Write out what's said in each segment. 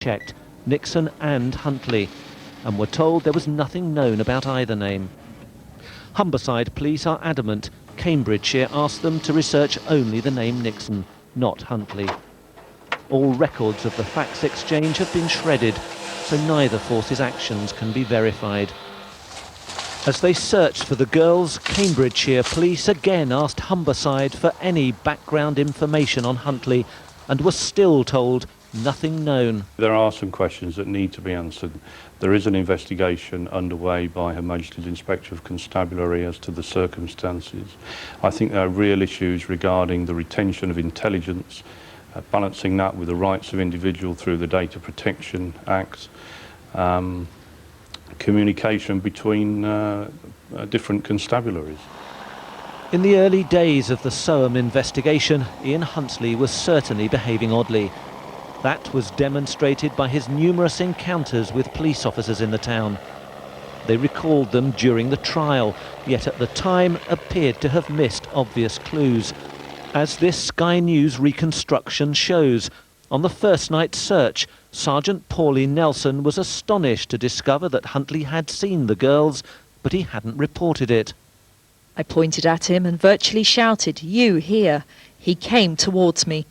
checked Nixon and Huntley and were told there was nothing known about either name. Humberside police are adamant Cambridgeshire asked them to research only the name Nixon, not Huntley. All records of the fax exchange have been shredded, so neither force's actions can be verified. As they searched for the girls, Cambridgeshire police again asked Humberside for any background information on Huntley and were still told nothing known. There are some questions that need to be answered. There is an investigation underway by Her Majesty's Inspector of Constabulary as to the circumstances. I think there are real issues regarding the retention of intelligence, balancing that with the rights of individual through the Data Protection Act, communication between different constabularies. In the early days of the Soham investigation, Ian Huntley was certainly behaving oddly. That was demonstrated by his numerous encounters with police officers in the town. They recalled them during the trial, yet at the time appeared to have missed obvious clues. As this Sky News reconstruction shows, on the first night's search, Sergeant Pauline Nelson was astonished to discover that Huntley had seen the girls, but he hadn't reported it. I pointed at him and virtually shouted, "You here." He came towards me.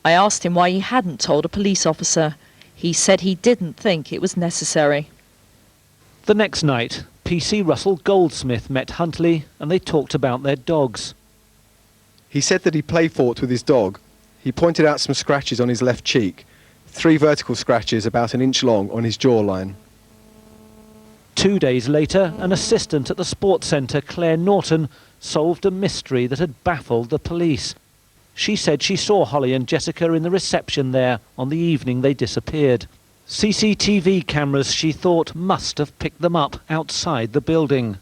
I asked him why he hadn't told a police officer. He said he didn't think it was necessary. The next night, PC Russell Goldsmith met Huntley and they talked about their dogs. He said that he play fought with his dog. He pointed out some scratches on his left cheek, 3 vertical scratches about an inch long on his jawline. 2 days later, an assistant at the sports centre, Claire Norton, solved a mystery that had baffled the police. She said she saw Holly and Jessica in the reception there on the evening they disappeared. CCTV cameras, she thought, must have picked them up outside the building.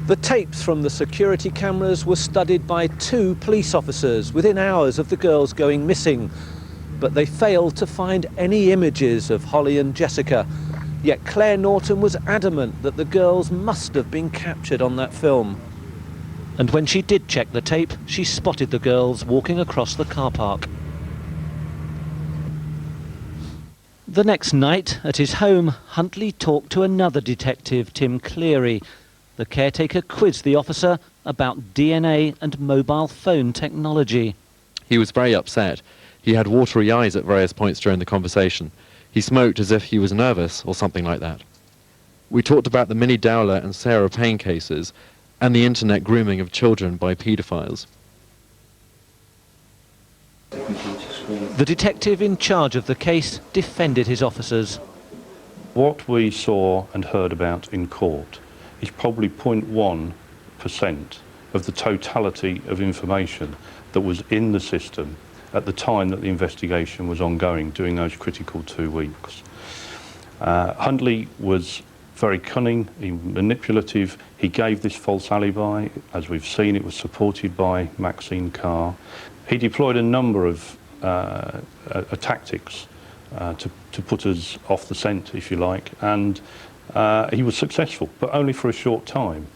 The tapes from the security cameras were studied by 2 police officers within hours of the girls going missing, but they failed to find any images of Holly and Jessica. Yet Claire Norton was adamant that the girls must have been captured on that film. And when she did check the tape, she spotted the girls walking across the car park. The next night, at his home, Huntley talked to another detective, Tim Cleary. The caretaker quizzed the officer about DNA and mobile phone technology. He was very upset. He had watery eyes at various points during the conversation. He smoked as if he was nervous or something like that. We talked about the Minnie Dowler and Sarah Payne cases and the internet grooming of children by paedophiles. The detective in charge of the case defended his officers. What we saw and heard about in court is probably 0.1% of the totality of information that was in the system at the time that the investigation was ongoing during those critical 2 weeks. Huntley was very cunning, manipulative. He gave this false alibi. As we've seen, it was supported by Maxine Carr. He deployed a number of tactics to put us off the scent, if you like, and he was successful, but only for a short time.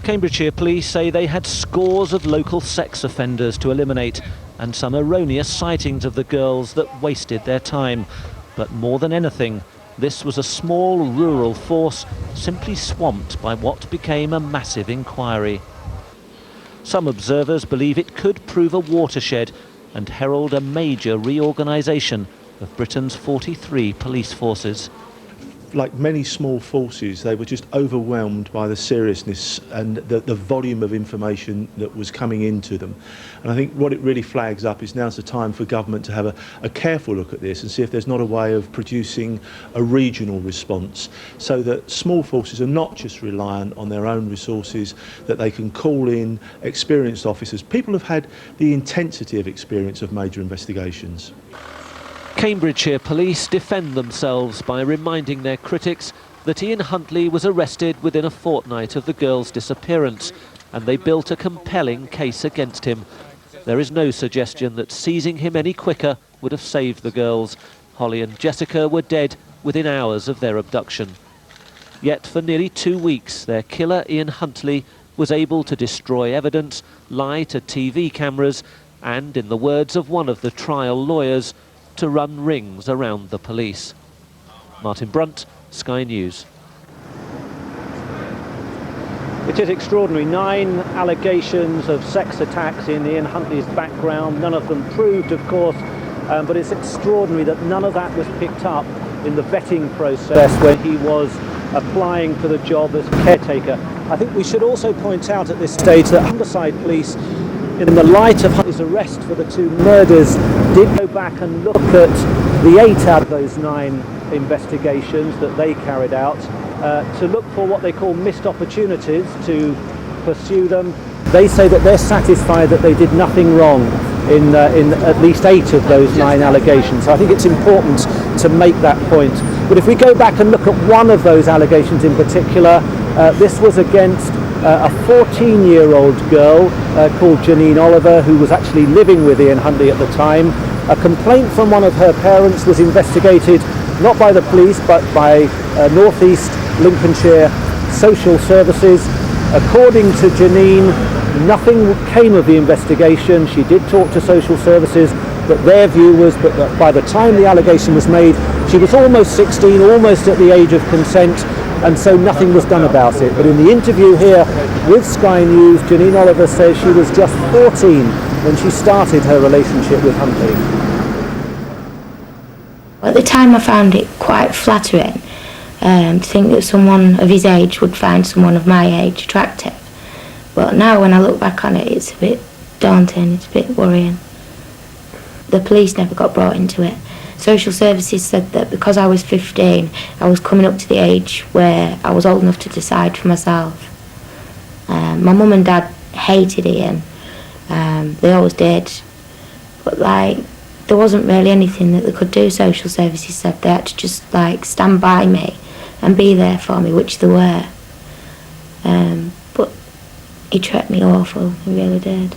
Cambridgeshire police say they had scores of local sex offenders to eliminate and some erroneous sightings of the girls that wasted their time. But more than anything, this was a small rural force simply swamped by what became a massive inquiry. Some observers believe it could prove a watershed and herald a major reorganisation of Britain's 43 police forces. Like many small forces, they were just overwhelmed by the seriousness and the volume of information that was coming into them. And I think what it really flags up is now's the time for government to have a careful look at this and see if there's not a way of producing a regional response so that small forces are not just reliant on their own resources, that they can call in experienced officers. People have had the intensity of experience of major investigations. Cambridgeshire police defend themselves by reminding their critics that Ian Huntley was arrested within a fortnight of the girls' disappearance, and they built a compelling case against him. There is no suggestion that seizing him any quicker would have saved the girls. Holly and Jessica were dead within hours of their abduction. Yet for nearly 2 weeks, their killer Ian Huntley was able to destroy evidence, lie to TV cameras, and, in the words of one of the trial lawyers, to run rings around the police. Martin Brunt, Sky News. It is extraordinary. 9 allegations of sex attacks in Ian Huntley's background, none of them proved, of course, but it's extraordinary that none of that was picked up in the vetting process when he was applying for the job as caretaker. I think we should also point out at this stage that Humberside Police, in the light of Huntley's arrest for the 2 murders, did go back and look at the 8 out of those 9 investigations that they carried out to look for what they call missed opportunities to pursue them. They say that they're satisfied that they did nothing wrong in at least 8 of those 9 allegations. So I think it's important to make that point. But if we go back and look at one of those allegations in particular, this was against a 14-year-old girl called Janine Oliver, who was actually living with Ian Huntley at the time. A complaint from one of her parents was investigated not by the police but by North East Lincolnshire Social Services. According to Janine, nothing came of the investigation. She did talk to social services, but their view was that by the time the allegation was made, she was almost 16, almost at the age of consent, and so nothing was done about it. But in the interview here with Sky News, Janine Oliver says she was just 14 when she started her relationship with Huntley. At the time I found it quite flattering to think that someone of his age would find someone of my age attractive. But now when I look back on it, it's a bit daunting, it's a bit worrying. The police never got brought into it. Social services said that because I was 15, I was coming up to the age where I was old enough to decide for myself. My mum and dad hated Ian, they always did, but there wasn't really anything that they could do. Social services said they had to just stand by me and be there for me, which they were. But he treated me awful, he really did.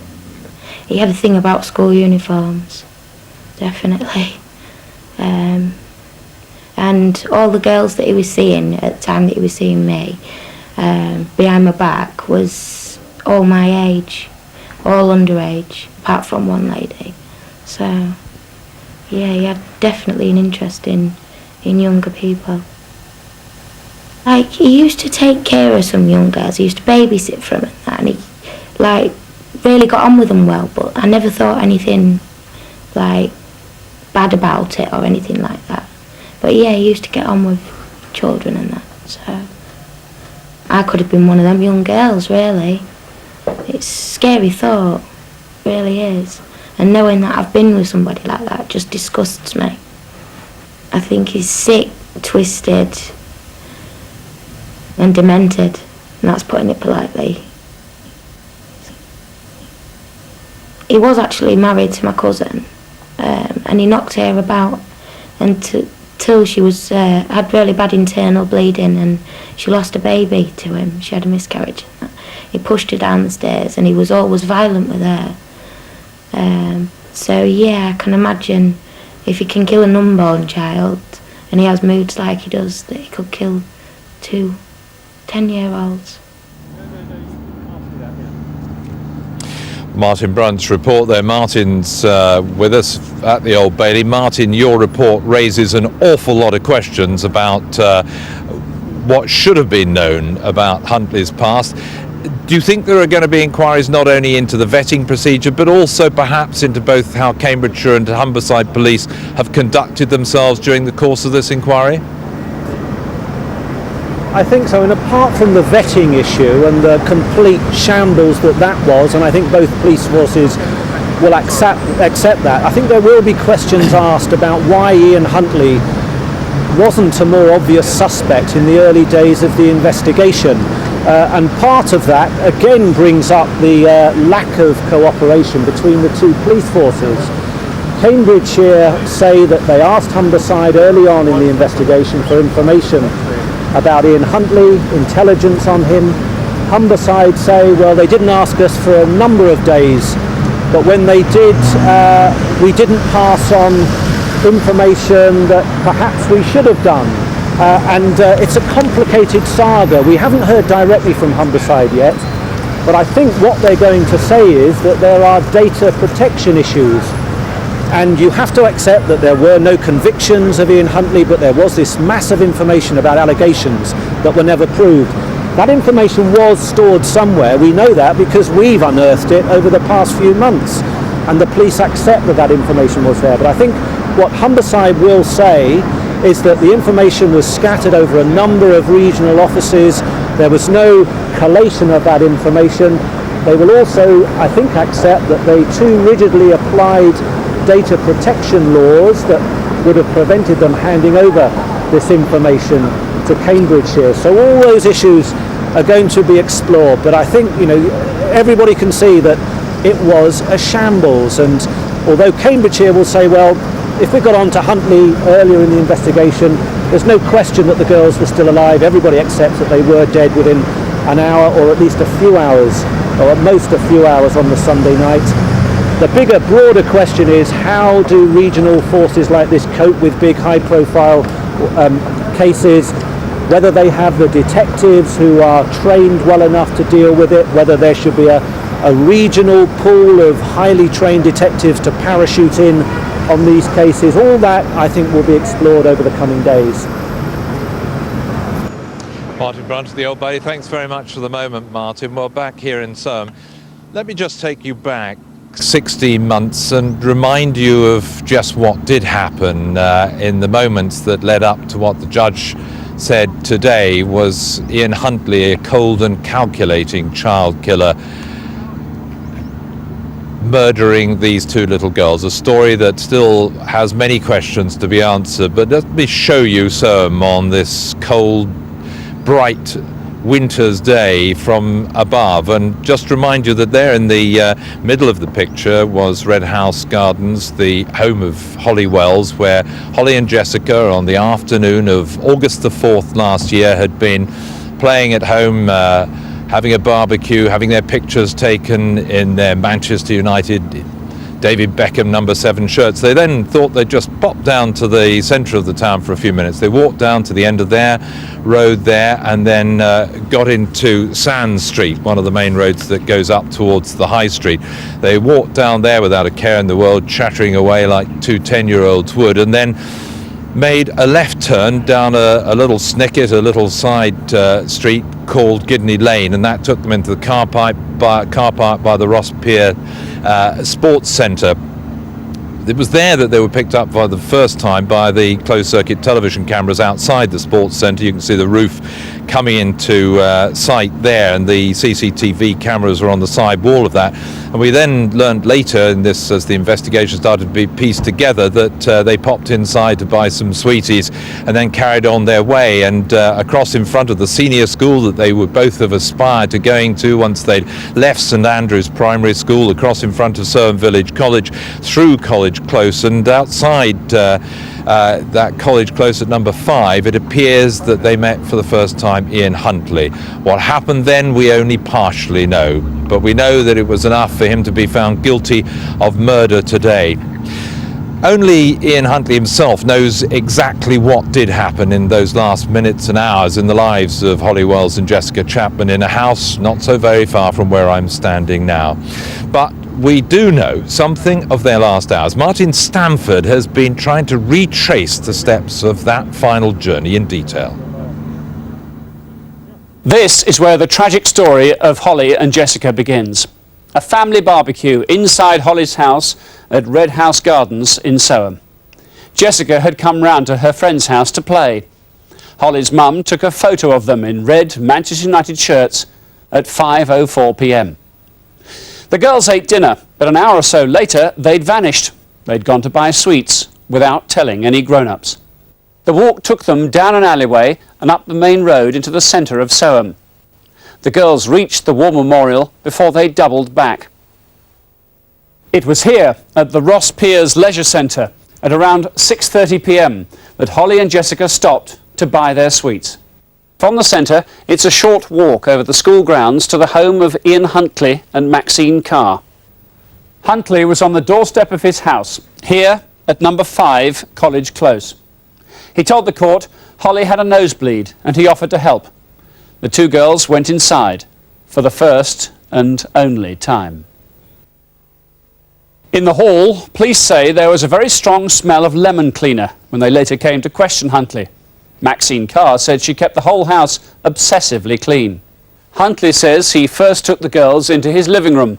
He had a thing about school uniforms, definitely. And all the girls that he was seeing at the time that he was seeing me, behind my back, was all my age, all underage, apart from one lady. So, yeah, he had definitely an interest in younger people. He used to take care of some young girls, he used to babysit for them and he, really got on with them well, but I never thought anything, bad about it or anything like that. But yeah, he used to get on with children and that, so I could have been one of them young girls, really. It's a scary thought, really is. And knowing that I've been with somebody like that just disgusts me. I think he's sick, twisted and demented, and that's putting it politely. He was actually married to my cousin, and he knocked her about until she was had really bad internal bleeding and she lost a baby to him. She had a miscarriage. He pushed her down the stairs and he was always violent with her. So yeah, I can imagine if he can kill an unborn child and he has moods like he does, that he could kill 2 10-year-olds. Martin Brunt's report there. Martin's with us at the Old Bailey. Martin, your report raises an awful lot of questions about what should have been known about Huntley's past. Do you think there are going to be inquiries not only into the vetting procedure but also perhaps into both how Cambridgeshire and Humberside Police have conducted themselves during the course of this inquiry? I think so, and apart from the vetting issue and the complete shambles that was, and I think both police forces will accept that, I think there will be questions asked about why Ian Huntley wasn't a more obvious suspect in the early days of the investigation. And part of that again brings up the lack of cooperation between the 2 police forces. Cambridgeshire say that they asked Humberside early on in the investigation for information about Ian Huntley, intelligence on him. Humberside say, well, they didn't ask us for a number of days, but when they did, we didn't pass on information that perhaps we should have done. And it's a complicated saga. We haven't heard directly from Humberside yet, But I think what they're going to say is that there are data protection issues. And you have to accept that there were no convictions of Ian Huntley, but there was this massive information about allegations that were never proved. That information was stored somewhere. We know that because we've unearthed it over the past few months. And the police accept that that information was there. But I think what Humberside will say is that the information was scattered over a number of regional offices. There was no collation of that information. They will also, I think, accept that they too rigidly applied data protection laws that would have prevented them handing over this information to Cambridgeshire. So all those issues are going to be explored, but I think, you know, everybody can see that it was a shambles. And although Cambridgeshire will say, well, if we got on to Huntley earlier in the investigation, there's no question that the girls were still alive. Everybody accepts that they were dead within an hour, or at least a few hours, or at most a few hours on the Sunday night. The bigger, broader question is, how do regional forces like this cope with big, high-profile cases? Whether they have the detectives who are trained well enough to deal with it, whether there should be a regional pool of highly trained detectives to parachute in on these cases. All that, I think, will be explored over the coming days. Martin Brunt of the Old Bailey, thanks very much for the moment, Martin. Well, back here in Soham, let me just take you back 16 months and remind you of just what did happen in the moments that led up to what the judge said today was Ian Huntley, a cold and calculating child killer, murdering these two little girls. A story that still has many questions to be answered. But let me show you Soham on this cold, bright winter's day from above, and just remind you that there in the middle of the picture was Red House Gardens, the home of Holly Wells, where Holly and Jessica on the afternoon of August the 4th last year had been playing at home, having a barbecue, having their pictures taken in their Manchester United David Beckham number 7 shirts. They then thought they'd just pop down to the centre of the town for a few minutes. They walked down to the end of their road there and then got into Sands Street, one of the main roads that goes up towards the High Street. They walked down there without a care in the world, chattering away like two 10-year-olds would, and then made a left turn down a little snicket, a little side street called Gidney Lane, and that took them into the car park by the Ross Pier Sports Centre. It was there that they were picked up for the first time by the closed-circuit television cameras outside the sports centre. You can see the roof coming into sight there, and the CCTV cameras are on the side wall of that. And we then learned later in this, as the investigation started to be pieced together, that they popped inside to buy some sweeties and then carried on their way, and across in front of the senior school that they would both have aspired to going to once they'd left St Andrew's Primary School, across in front of Soham Village College, through College Close, and outside that College Close at number 5, it appears that they met for the first time Ian Huntley. What happened then we only partially know, but we know that it was enough for him to be found guilty of murder today. Only Ian Huntley himself knows exactly what did happen in those last minutes and hours in the lives of Holly Wells and Jessica Chapman in a house not so very far from where I'm standing now. But we do know something of their last hours. Martin Stamford has been trying to retrace the steps of that final journey in detail. This is where the tragic story of Holly and Jessica begins. A family barbecue inside Holly's house at Red House Gardens in Soham. Jessica had come round to her friend's house to play. Holly's mum took a photo of them in red Manchester United shirts at 5:04 p.m. The girls ate dinner, but an hour or so later they'd vanished. They'd gone to buy sweets without telling any grown-ups. The walk took them down an alleyway and up the main road into the centre of Soham. The girls reached the War Memorial before they doubled back. It was here at the Ross Piers Leisure Centre at around 6:30 p.m. that Holly and Jessica stopped to buy their sweets. From the centre, it's a short walk over the school grounds to the home of Ian Huntley and Maxine Carr. Huntley was on the doorstep of his house, here at number 5 College Close. He told the court Holly had a nosebleed and he offered to help. The two girls went inside for the first and only time. In the hall, police say there was a very strong smell of lemon cleaner when they later came to question Huntley. Maxine Carr said she kept the whole house obsessively clean. Huntley says he first took the girls into his living room,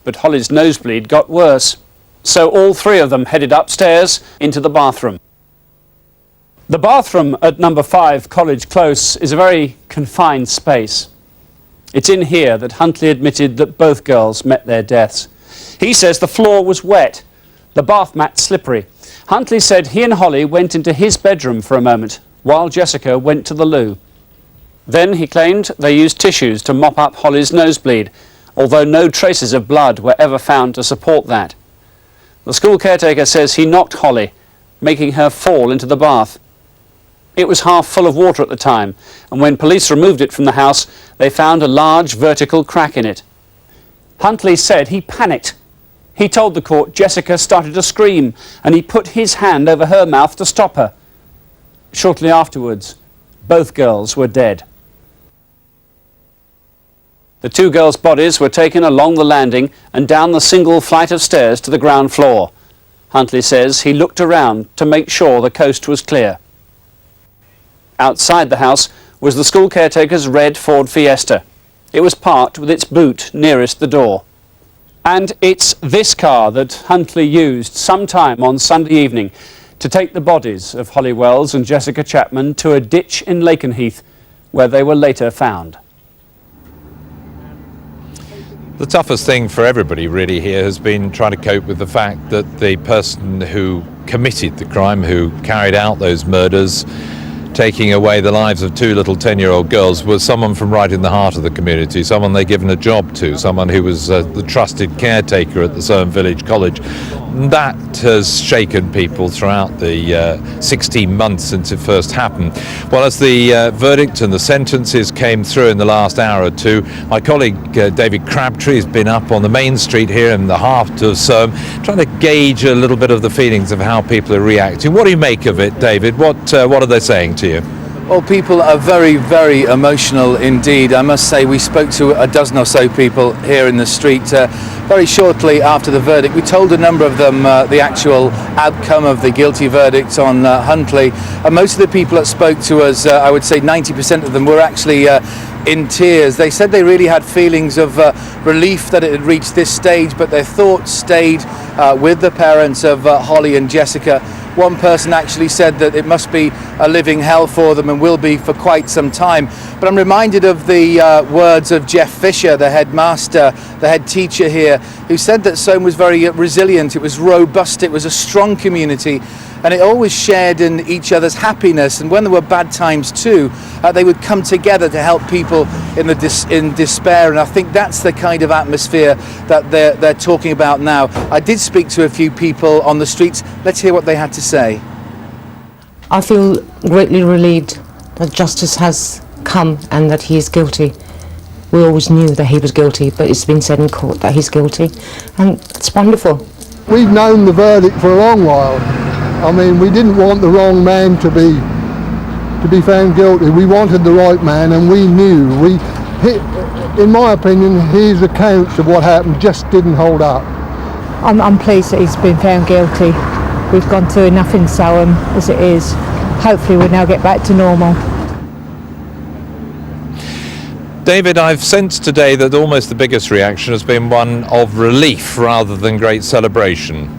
but Holly's nosebleed got worse. So all three of them headed upstairs into the bathroom. The bathroom at number 5 College Close is a very confined space. It's in here that Huntley admitted that both girls met their deaths. He says the floor was wet, the bath mat slippery. Huntley said he and Holly went into his bedroom for a moment, while Jessica went to the loo. Then he claimed they used tissues to mop up Holly's nosebleed, although no traces of blood were ever found to support that. The school caretaker says he knocked Holly, making her fall into the bath. It was half full of water at the time, and when police removed it from the house, they found a large vertical crack in it. Huntley said he panicked. He told the court Jessica started to scream, and he put his hand over her mouth to stop her. Shortly afterwards, both girls were dead. The two girls' bodies were taken along the landing and down the single flight of stairs to the ground floor. Huntley says he looked around to make sure the coast was clear. Outside the house was the school caretaker's red Ford Fiesta. It was parked with its boot nearest the door. And it's this car that Huntley used sometime on Sunday evening to take the bodies of Holly Wells and Jessica Chapman to a ditch in Lakenheath, where they were later found. The toughest thing for everybody really here has been trying to cope with the fact that the person who committed the crime, who carried out those murders, taking away the lives of two little 10-year-old girls, was someone from right in the heart of the community, someone they'd given a job to, someone who was the trusted caretaker at the Soham Village College. That has shaken people throughout the 16 months since it first happened. Well, as the verdict and the sentences came through in the last hour or two, my colleague David Crabtree has been up on the main street here in the heart of Soham, trying to gauge a little bit of the feelings of how people are reacting. What do you make of it, David? What are they saying to you? Well, people are very, very emotional indeed. I must say we spoke to a dozen or so people here in the street very shortly after the verdict. We told a number of them the actual outcome of the guilty verdict on Huntley. And most of the people that spoke to us, I would say 90% of them, were actually in tears. They said they really had feelings of relief that it had reached this stage, but their thoughts stayed with the parents of Holly and Jessica. One person actually said that it must be a living hell for them and will be for quite some time. But I'm reminded of the words of Jeff Fisher, the headmaster, the head teacher here, who said that Soham was very resilient, it was robust, it was a strong community, and it always shared in each other's happiness. And when there were bad times too, they would come together to help people in despair. And I think that's the kind of atmosphere that they're talking about now. I did speak to a few people on the streets. Let's hear what they had to say. I feel greatly relieved that justice has come and that he is guilty. We always knew that he was guilty, but it's been said in court that he's guilty, and it's wonderful. We've known the verdict for a long while. I mean, we didn't want the wrong man to be found guilty. We wanted the right man, and we knew. In my opinion, his accounts of what happened just didn't hold up. I'm pleased that he's been found guilty. We've gone through enough in Soham as it is. Hopefully we'll now get back to normal. David, I've sensed today that almost the biggest reaction has been one of relief rather than great celebration.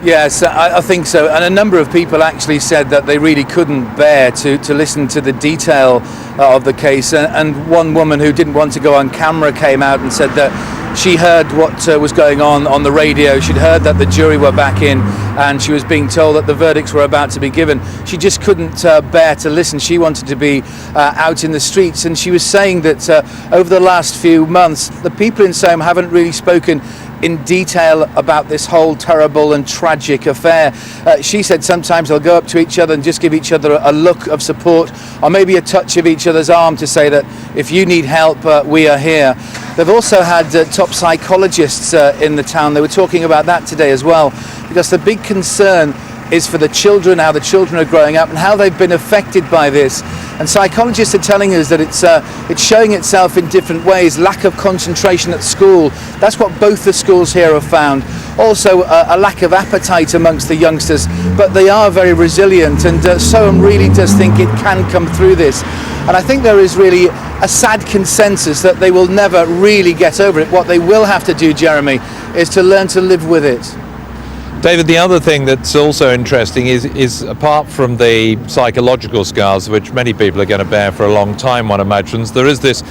Yes, I think so. And a number of people actually said that they really couldn't bear to listen to the detail of the case. And one woman who didn't want to go on camera came out and said that she heard what was going on the radio. She'd heard that the jury were back in and she was being told that the verdicts were about to be given. She just couldn't bear to listen. She wanted to be out in the streets. And she was saying that over the last few months, the people in Soham haven't really spoken in detail about this whole terrible and tragic affair. She said sometimes they'll go up to each other and just give each other a look of support, or maybe a touch of each other's arm to say that if you need help, we are here. They've also had top psychologists in the town. They were talking about that today as well, because the big concern is for the children, how the children are growing up and how they've been affected by this. And psychologists are telling us that it's showing itself in different ways. Lack of concentration at school, that's what both the schools here have found. Also a lack of appetite amongst the youngsters, but they are very resilient, and Soham really does think it can come through this. And I think there is really a sad consensus that they will never really get over it. What they will have to do, Jeremy, is to learn to live with it. David, the other thing that's also interesting is apart from the psychological scars, which many people are going to bear for a long time, one imagines, there is this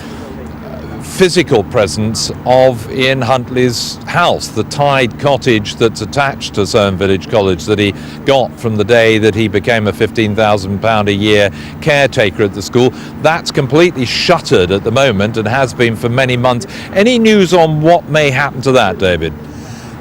physical presence of Ian Huntley's house, the tied cottage that's attached to Soham Village College that he got from the day that he became a £15,000 a year caretaker at the school. That's completely shuttered at the moment and has been for many months. Any news on what may happen to that, David?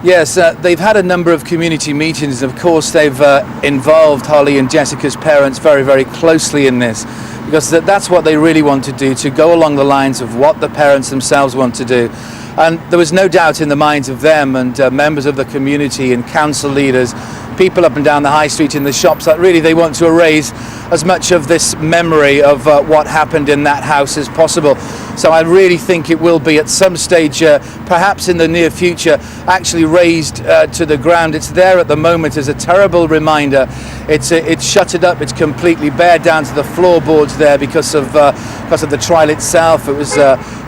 Yes, they've had a number of community meetings. Of course, they've involved Holly and Jessica's parents very, very closely in this, because that's what they really want to do, to go along the lines of what the parents themselves want to do. And there was no doubt in the minds of them and members of the community and council leaders, people up and down the high street in the shops, that really they want to erase as much of this memory of what happened in that house as possible. So I really think it will be at some stage, perhaps in the near future, actually raised to the ground. It's there at the moment as a terrible reminder. It's shuttered up, it's completely bare down to the floorboards there because of the trial itself. It was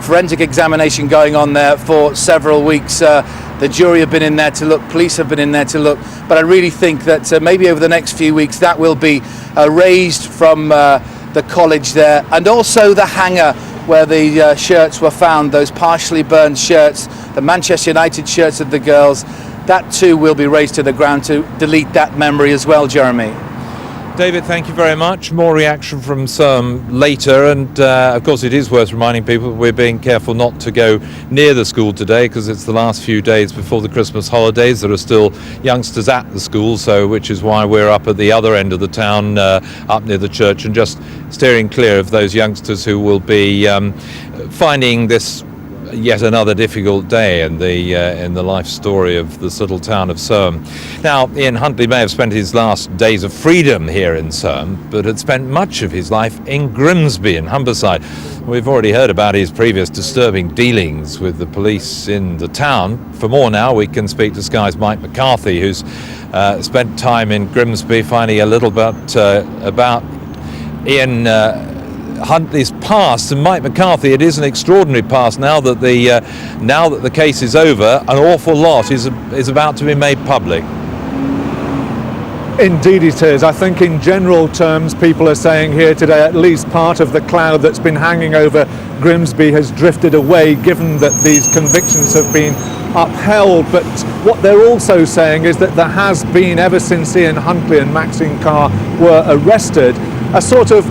forensic examination going on there for several weeks. The jury have been in there to look, police have been in there to look, but I really think that maybe over the next few weeks that will be raised from the college there, and also the hangar where the shirts were found, those partially burned shirts, the Manchester United shirts of the girls, that too will be raised to the ground to delete that memory as well, Jeremy. David, thank you very much. More reaction from Soham later, and of course it is worth reminding people we're being careful not to go near the school today because it's the last few days before the Christmas holidays. There are still youngsters at the school, which is why we're up at the other end of the town, up near the church, and just steering clear of those youngsters who will be finding this yet another difficult day in the life story of this little town of Soham. Now, Ian Huntley may have spent his last days of freedom here in Soham, but had spent much of his life in Grimsby in Humberside. We've already heard about his previous disturbing dealings with the police in the town. For more now, we can speak to Sky's Mike McCarthy, who's spent time in Grimsby finding a little bit about Ian Huntley's past. And Mike McCarthy, it is an extraordinary past now that the case is over. An awful lot is about to be made public. Indeed it is. I think in general terms people are saying here today at least part of the cloud that's been hanging over Grimsby has drifted away, given that these convictions have been upheld. But what they're also saying is that there has been, ever since Ian Huntley and Maxine Carr were arrested, a sort of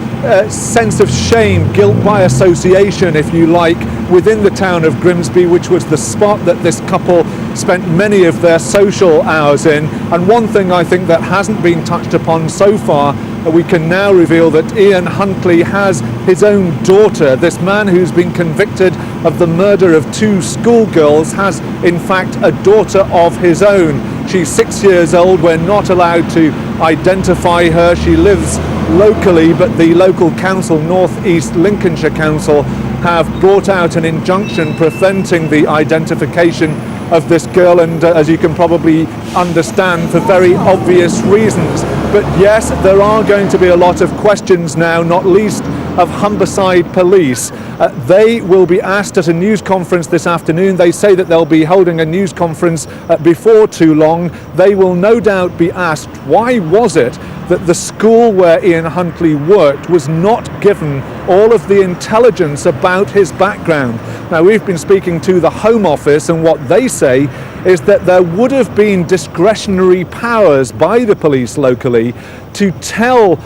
sense of shame, guilt by association, if you like, within the town of Grimsby, which was the spot that this couple spent many of their social hours in. And one thing I think that hasn't been touched upon so far, we can now reveal that Ian Huntley has his own daughter. This man who's been convicted of the murder of 2 schoolgirls has in fact a daughter of his own. She's 6 years old. We're not allowed to identify her. She lives locally, but the local council, North East Lincolnshire Council, have brought out an injunction preventing the identification of this girl, and as you can probably understand, for very obvious reasons. But yes, there are going to be a lot of questions now, not least of Humberside Police. They will be asked at a news conference this afternoon. They say that they'll be holding a news conference before too long. They will no doubt be asked, why was it that the school where Ian Huntley worked was not given all of the intelligence about his background? Now, we've been speaking to the Home Office, and what they say is that there would have been discretionary powers by the police locally to tell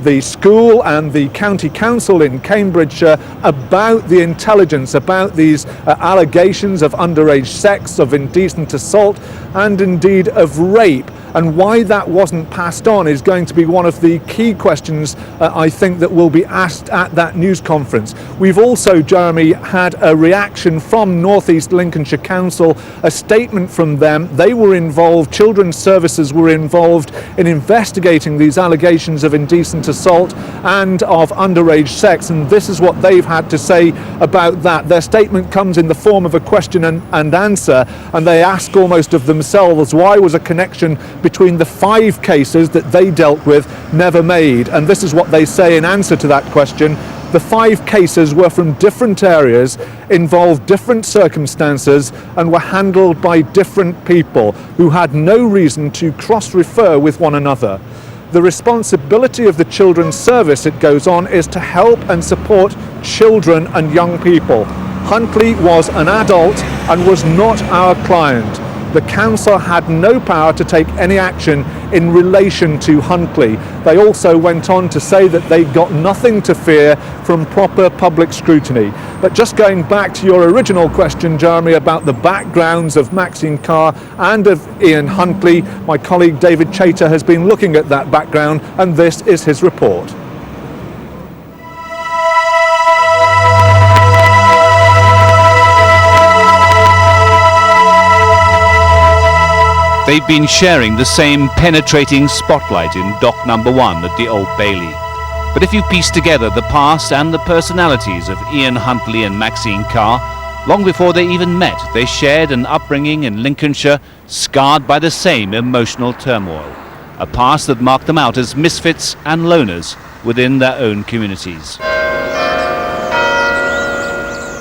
the school and the county council in Cambridgeshire about the intelligence, about these allegations of underage sex, of indecent assault. and indeed of rape. And why that wasn't passed on is going to be one of the key questions I think that will be asked at that news conference. We've also, Jeremy, had a reaction from North East Lincolnshire Council, a statement from them. They were involved, Children's Services were involved in investigating these allegations of indecent assault and of underage sex, and this is what they've had to say about that. Their statement comes in the form of a question and answer, and they ask almost of themselves, why was a connection between the 5 cases that they dealt with never made? And this is what they say in answer to that question. The 5 cases were from different areas, involved different circumstances, and were handled by different people who had no reason to cross-refer with one another. The responsibility of the Children's Service, it goes on, is to help and support children and young people. Huntley was an adult and was not our client. The council had no power to take any action in relation to Huntley. They also went on to say that they got nothing to fear from proper public scrutiny. But just going back to your original question, Jeremy, about the backgrounds of Maxine Carr and of Ian Huntley, my colleague David Chater has been looking at that background, and this is his report. They've been sharing the same penetrating spotlight in dock number 1 at the Old Bailey. But if you piece together the past and the personalities of Ian Huntley and Maxine Carr, long before they even met, they shared an upbringing in Lincolnshire scarred by the same emotional turmoil, a past that marked them out as misfits and loners within their own communities.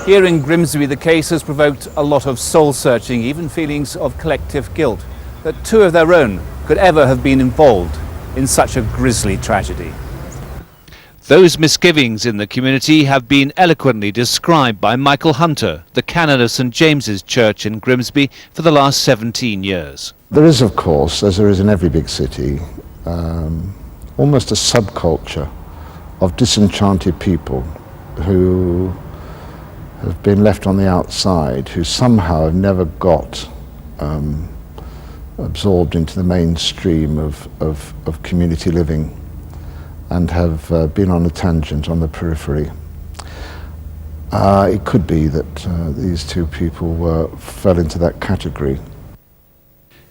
Here in Grimsby, the case has provoked a lot of soul-searching, even feelings of collective guilt, that 2 of their own could ever have been involved in such a grisly tragedy. Those misgivings in the community have been eloquently described by Michael Hunter, the canon of St James's Church in Grimsby for the last 17 years. There is, of course, as there is in every big city, almost a subculture of disenchanted people who have been left on the outside, who somehow have never got absorbed into the mainstream of community living and have been on a tangent on the periphery. It could be that these 2 people fell into that category.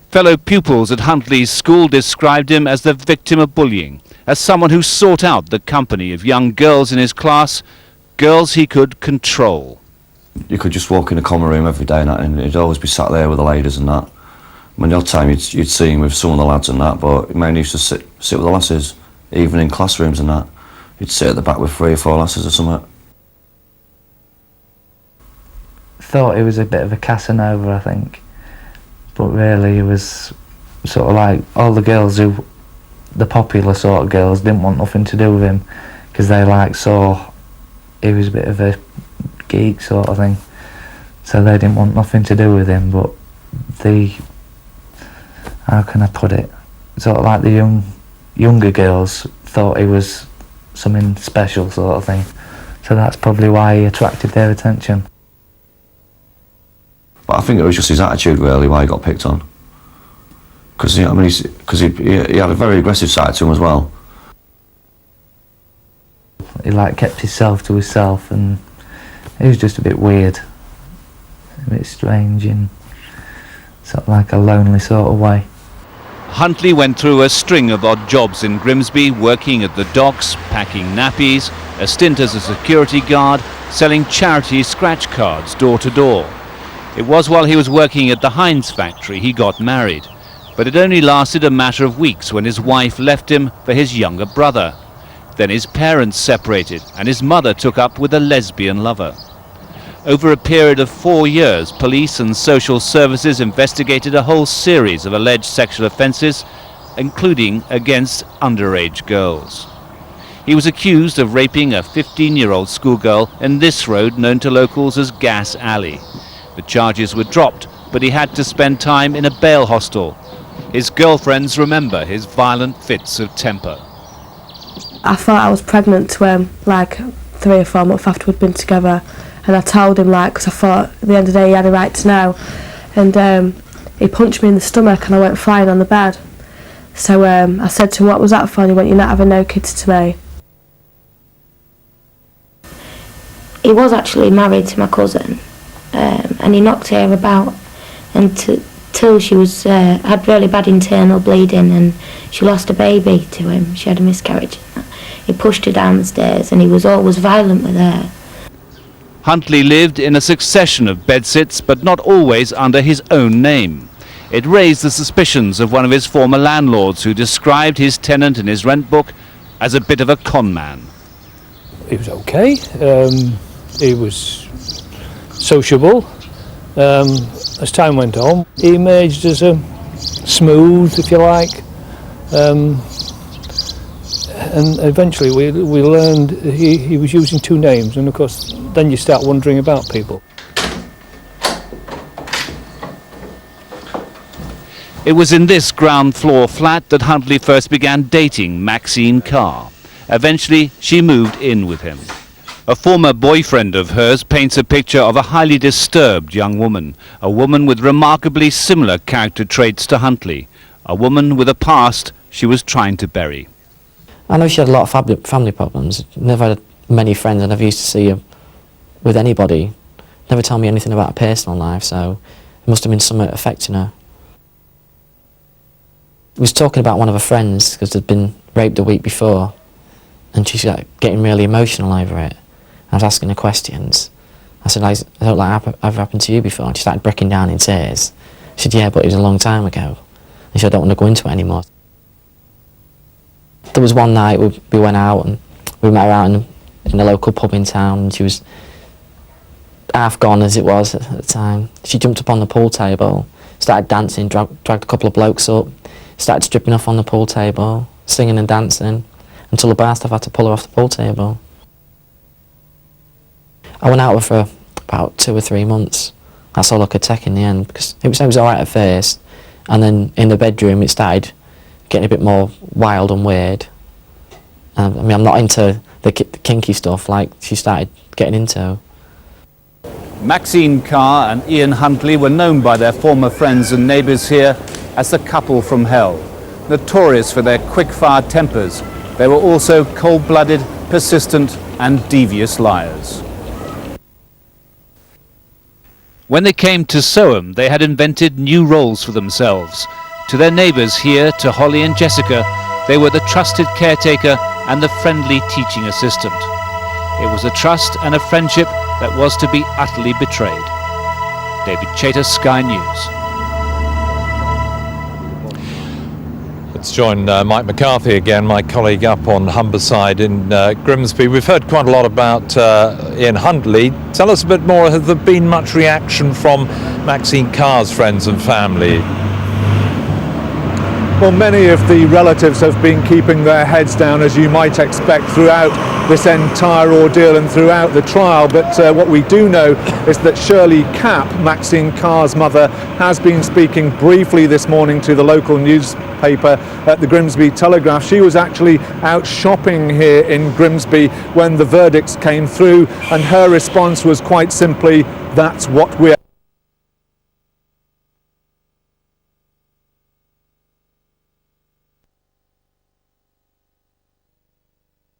Fellow pupils at Huntley's school described him as the victim of bullying, as someone who sought out the company of young girls in his class, girls he could control. You could just walk in a common room every day and he'd always be sat there with the ladies and that. When the odd time you'd see him with some of the lads and that, but he mainly used to sit with the lasses, even in classrooms and that. He'd sit at the back with 3 or 4 lasses or something. Thought he was a bit of a Casanova, I think. But really he was sort of like all the girls who, the popular sort of girls, didn't want nothing to do with him because they saw he was a bit of a geek sort of thing. So they didn't want nothing to do with him, but how can I put it? Sort of like the younger girls thought he was something special sort of thing. So that's probably why he attracted their attention. But I think it was just his attitude really why he got picked on. Because he had a very aggressive side to him as well. He kept himself to himself, and he was just a bit weird, a bit strange in sort of like a lonely sort of way. Huntley went through a string of odd jobs in Grimsby, working at the docks, packing nappies, a stint as a security guard, selling charity scratch cards door to door. It was while he was working at the Heinz factory he got married, but it only lasted a matter of weeks when his wife left him for his younger brother. Then his parents separated and his mother took up with a lesbian lover. Over a period of 4 years, police and social services investigated a whole series of alleged sexual offences, including against underage girls. He was accused of raping a 15-year-old schoolgirl in this road known to locals as Gas Alley. The charges were dropped, but he had to spend time in a bail hostel. His girlfriends remember his violent fits of temper. I thought I was pregnant to him, 3 or 4 months after we'd been together. And I told him, because I thought at the end of the day he had a right to know. And he punched me in the stomach and I went flying on the bed. So I said to him, what was that for? And he went, you're not having no kids to me. He was actually married to my cousin, and he knocked her about until she was had really bad internal bleeding and she lost a baby to him. She had a miscarriage. He pushed her down the stairs and he was always violent with her. Huntley lived in a succession of bedsits, but not always under his own name. It raised the suspicions of one of his former landlords, who described his tenant in his rent book as a bit of a con man. He was okay. He was sociable. As time went on, he emerged as a smooth, if you like, and eventually we learned he was using two names, and of course then you start wondering about people. It was in this ground floor flat that Huntley first began dating Maxine Carr. Eventually she moved in with him. A former boyfriend of hers paints a picture of a highly disturbed young woman, a woman with remarkably similar character traits to Huntley, a woman with a past she was trying to bury. I know she had a lot of family problems, never had many friends, I never used to see her with anybody, never told me anything about her personal life, so it must have been something affecting her. I was talking about one of her friends because they'd been raped a week before, and she's getting really emotional over it. I was asking her questions. I said, I don't like that ever happened to you before, and she started breaking down in tears. She said, yeah, but it was a long time ago. And she said, I don't want to go into it anymore. There was one night we went out and we met her out in a local pub in town, and she was half gone as it was at the time. She jumped up on the pool table, started dancing, dragged a couple of blokes up, started stripping off on the pool table, singing and dancing, until the bar staff had to pull her off the pool table. I went out with her for about 2 or 3 months. That's all I could take in the end, because it was alright at first, and then in the bedroom it started getting a bit more wild and weird. I mean, I'm not into the kinky stuff like she started getting into. Maxine Carr and Ian Huntley were known by their former friends and neighbours here as the couple from hell. Notorious for their quick-fire tempers, they were also cold-blooded, persistent and devious liars. When they came to Soham, they had invented new roles for themselves. To their neighbours here, to Holly and Jessica, they were the trusted caretaker and the friendly teaching assistant. It was a trust and a friendship that was to be utterly betrayed. David Chater, Sky News. Let's join Mike McCarthy again, my colleague up on Humberside in Grimsby. We've heard quite a lot about Ian Huntley. Tell us a bit more. Has there been much reaction from Maxine Carr's friends and family? Well, many of the relatives have been keeping their heads down, as you might expect, throughout this entire ordeal and throughout the trial. But what we do know is that Shirley Capp, Maxine Carr's mother, has been speaking briefly this morning to the local newspaper at the Grimsby Telegraph. She was actually out shopping here in Grimsby when the verdicts came through, and her response was quite simply, that's what we're...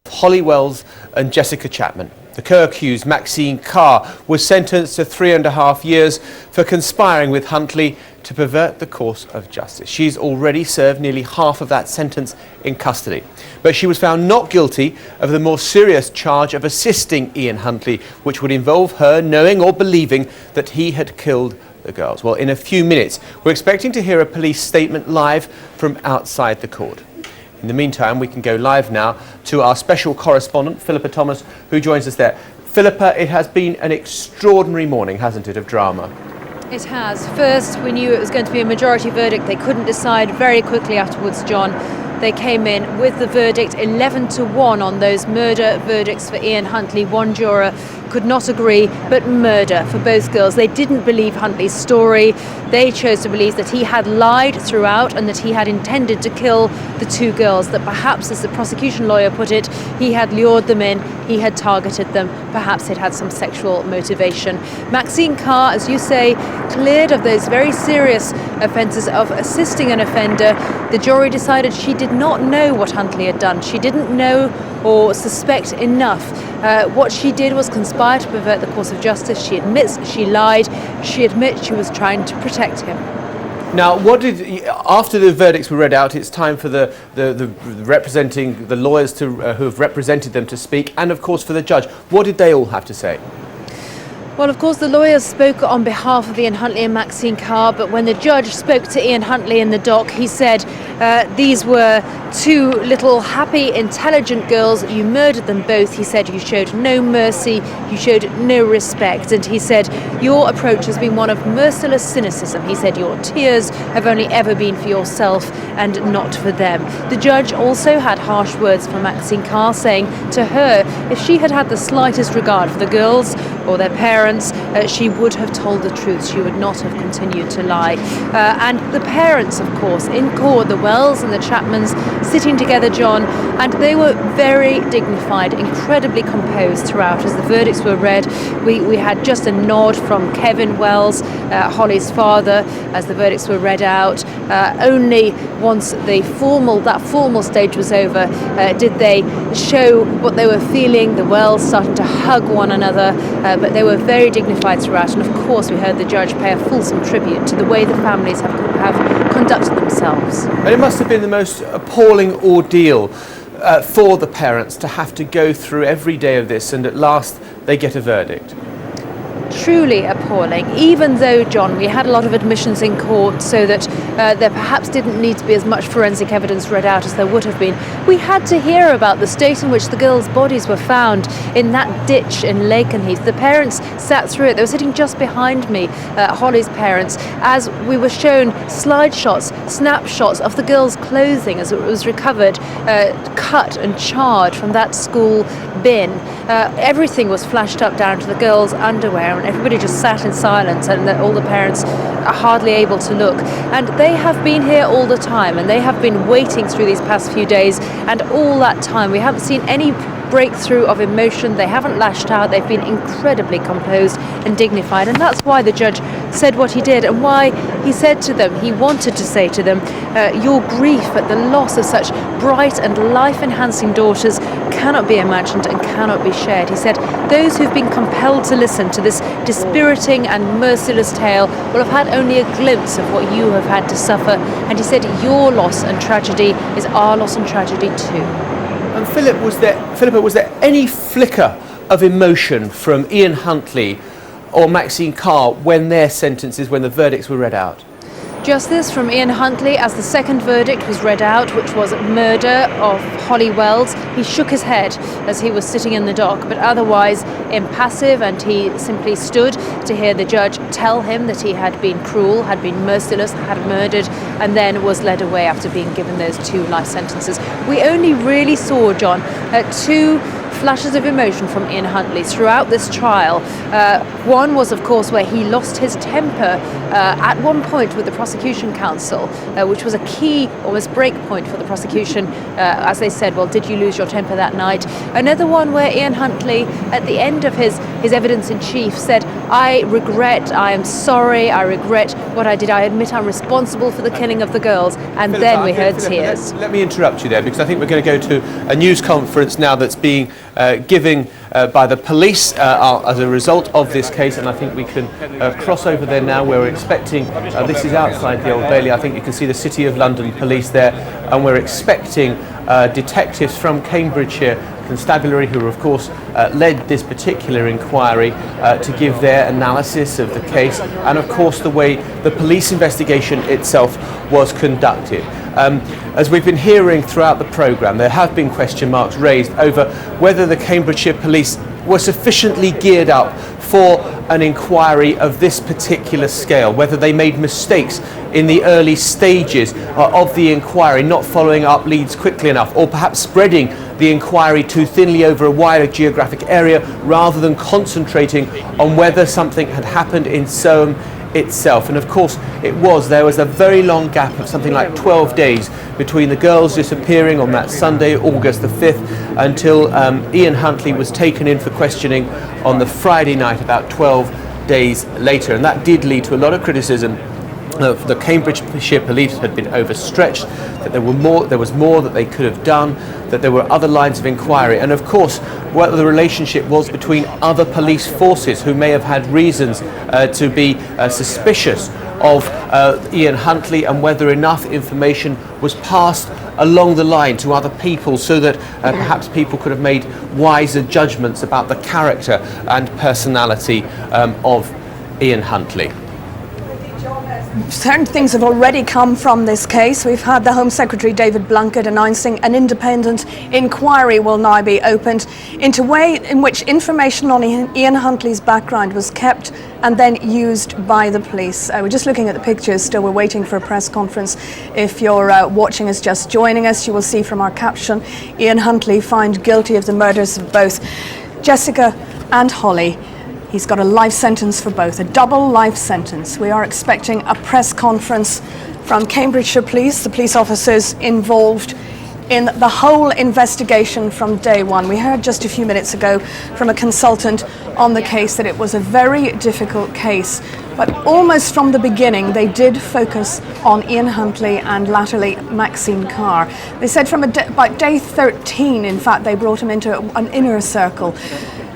Holly Wells and Jessica Chapman. The co-accused Maxine Carr was sentenced to 3.5 years for conspiring with Huntley to pervert the course of justice. She's already served nearly half of that sentence in custody. But she was found not guilty of the more serious charge of assisting Ian Huntley, which would involve her knowing or believing that he had killed the girls. Well, in a few minutes, we're expecting to hear a police statement live from outside the court. In the meantime, we can go live now to our special correspondent, Philippa Thomas, who joins us there. Philippa, it has been an extraordinary morning, hasn't it, of drama? It has. First, we knew it was going to be a majority verdict. They couldn't decide. Very quickly afterwards, John, they came in with the verdict 11-1 on those murder verdicts for Ian Huntley. One juror could not agree, but murder for both girls. They didn't believe Huntley's story. They chose to believe that he had lied throughout and that he had intended to kill the two girls, that perhaps, as the prosecution lawyer put it, he had lured them in, he had targeted them, perhaps it had some sexual motivation. Maxine Carr, as you say, cleared of those very serious offences of assisting an offender. The jury decided she did not know what Huntley had done. She didn't know or suspect enough. What she did was conspire to pervert the course of justice. She admits she lied. She admits she was trying to protect him. Now, after the verdicts were read out, it's time for the representing the lawyers to who have represented them to speak, and of course for the judge. What did they all have to say? Well, of course, the lawyers spoke on behalf of Ian Huntley and Maxine Carr, but when the judge spoke to Ian Huntley in the dock, he said these were two little happy, intelligent girls. You murdered them both. He said you showed no mercy, you showed no respect, and he said your approach has been one of merciless cynicism. He said your tears have only ever been for yourself and not for them. The judge also had harsh words for Maxine Carr, saying to her if she had had the slightest regard for the girls or their parents, she would have told the truth. She would not have continued to lie. And the parents, of course, in court, the Wells and the Chapmans, sitting together, John, and they were very dignified, incredibly composed throughout. As the verdicts were read, we had just a nod from Kevin Wells, Holly's father, as the verdicts were read out. Only once that formal stage was over did they show what they were feeling. The Wells starting to hug one another, but they were very dignified throughout. And of course, we heard the judge pay a fulsome tribute to the way the families have conducted themselves. And it must have been the most appalling ordeal for the parents to have to go through every day of this, and at last they get a verdict. Truly appalling, even though, John, we had a lot of admissions in court so that there perhaps didn't need to be as much forensic evidence read out as there would have been. We had to hear about the state in which the girls' bodies were found in that ditch in Lakenheath. The parents sat through it. They were sitting just behind me, Holly's parents, as we were shown snapshots of the girls' clothing as it was recovered, cut and charred from that school bin. Everything was flashed up down to the girls' underwear, and everybody just sat in silence, and all the parents are hardly able to look. And they have been here all the time, and they have been waiting through these past few days, and all that time we haven't seen any breakthrough of emotion. They haven't lashed out. They've been incredibly composed and dignified, and that's why the judge said what he did, and why he said to them, he wanted to say to them, your grief at the loss of such bright and life-enhancing daughters cannot be imagined and cannot be shared. He said those who've been compelled to listen to this dispiriting and merciless tale will have had only a glimpse of what you have had to suffer, and he said your loss and tragedy is our loss and tragedy too. And Philippa, was there any flicker of emotion from Ian Huntley or Maxine Carr when their sentences, when the verdicts were read out? Just this from Ian Huntley as the second verdict was read out, which was murder of Holly Wells. He shook his head as he was sitting in the dock, but otherwise impassive, and he simply stood to hear the judge tell him that he had been cruel, had been merciless, had murdered, and then was led away after being given those 2 life sentences. We only really saw, John, 2 flashes of emotion from Ian Huntley throughout this trial. One was, of course, where he lost his temper at one point with the prosecution counsel, which was a key, almost break point for the prosecution, as they said, well, did you lose your temper that night? Another one where Ian Huntley, at the end of his evidence in chief, said, I am sorry, I regret what I did, I admit I'm responsible for the killing of the girls, and Philippa, then we heard tears. Let me interrupt you there, because I think we're going to go to a news conference now that's being given by the police as a result of this case, and I think we can cross over there now where we're expecting, this is outside the Old Bailey, I think you can see the City of London police there, and we're expecting detectives from Cambridgeshire Constabulary, who of course led this particular inquiry, to give their analysis of the case and of course the way the police investigation itself was conducted. As we've been hearing throughout the programme, there have been question marks raised over whether the Cambridgeshire police were sufficiently geared up for an inquiry of this particular scale, whether they made mistakes in the early stages of the inquiry, not following up leads quickly enough, or perhaps spreading the inquiry too thinly over a wider geographic area rather than concentrating on whether something had happened in Soham itself. And of course there was a very long gap of something like 12 days between the girls disappearing on that Sunday, August the 5th, until Ian Huntley was taken in for questioning on the Friday night about 12 days later. And that did lead to a lot of criticism. The Cambridgeshire police had been overstretched, that there was more that they could have done, that there were other lines of inquiry, and of course what the relationship was between other police forces who may have had reasons to be suspicious of Ian Huntley, and whether enough information was passed along the line to other people so that perhaps people could have made wiser judgments about the character and personality of Ian Huntley. Certain things have already come from this case. We've had the Home Secretary David Blunkett announcing an independent inquiry will now be opened into way in which information on Ian Huntley's background was kept and then used by the police. We're just looking at the pictures still. We're waiting for a press conference. If you're watching us, just joining us, you will see from our caption, Ian Huntley found guilty of the murders of both Jessica and Holly. He's got a life sentence for both, a double life sentence. We are expecting a press conference from Cambridgeshire Police, the police officers involved in the whole investigation from day one. We heard just a few minutes ago from a consultant on the case that it was a very difficult case, but almost from the beginning they did focus on Ian Huntley and latterly Maxine Carr. They said from about day 13, in fact, they brought him into an inner circle.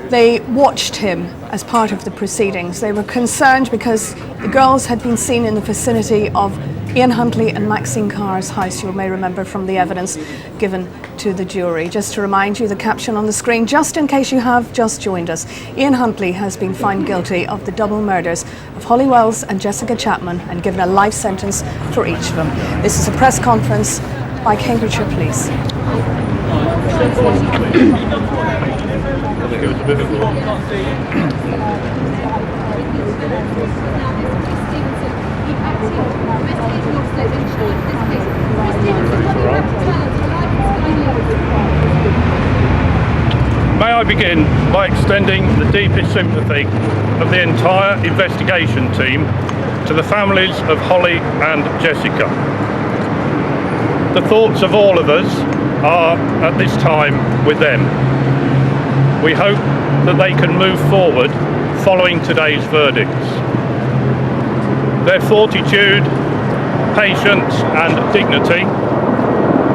They watched him as part of the proceedings. They were concerned because the girls had been seen in the vicinity of Ian Huntley and Maxine Carr's house. You may remember from the evidence given to the jury. Just to remind you, the caption on the screen, just in case you have just joined us, Ian Huntley has been found guilty of the double murders of Holly Wells and Jessica Chapman and given a life sentence for each of them. This is a press conference by Cambridgeshire Police. May I begin by extending the deepest sympathy of the entire investigation team to the families of Holly and Jessica. The thoughts of all of us are at this time with them. We hope that they can move forward following today's verdicts. Their fortitude, patience and dignity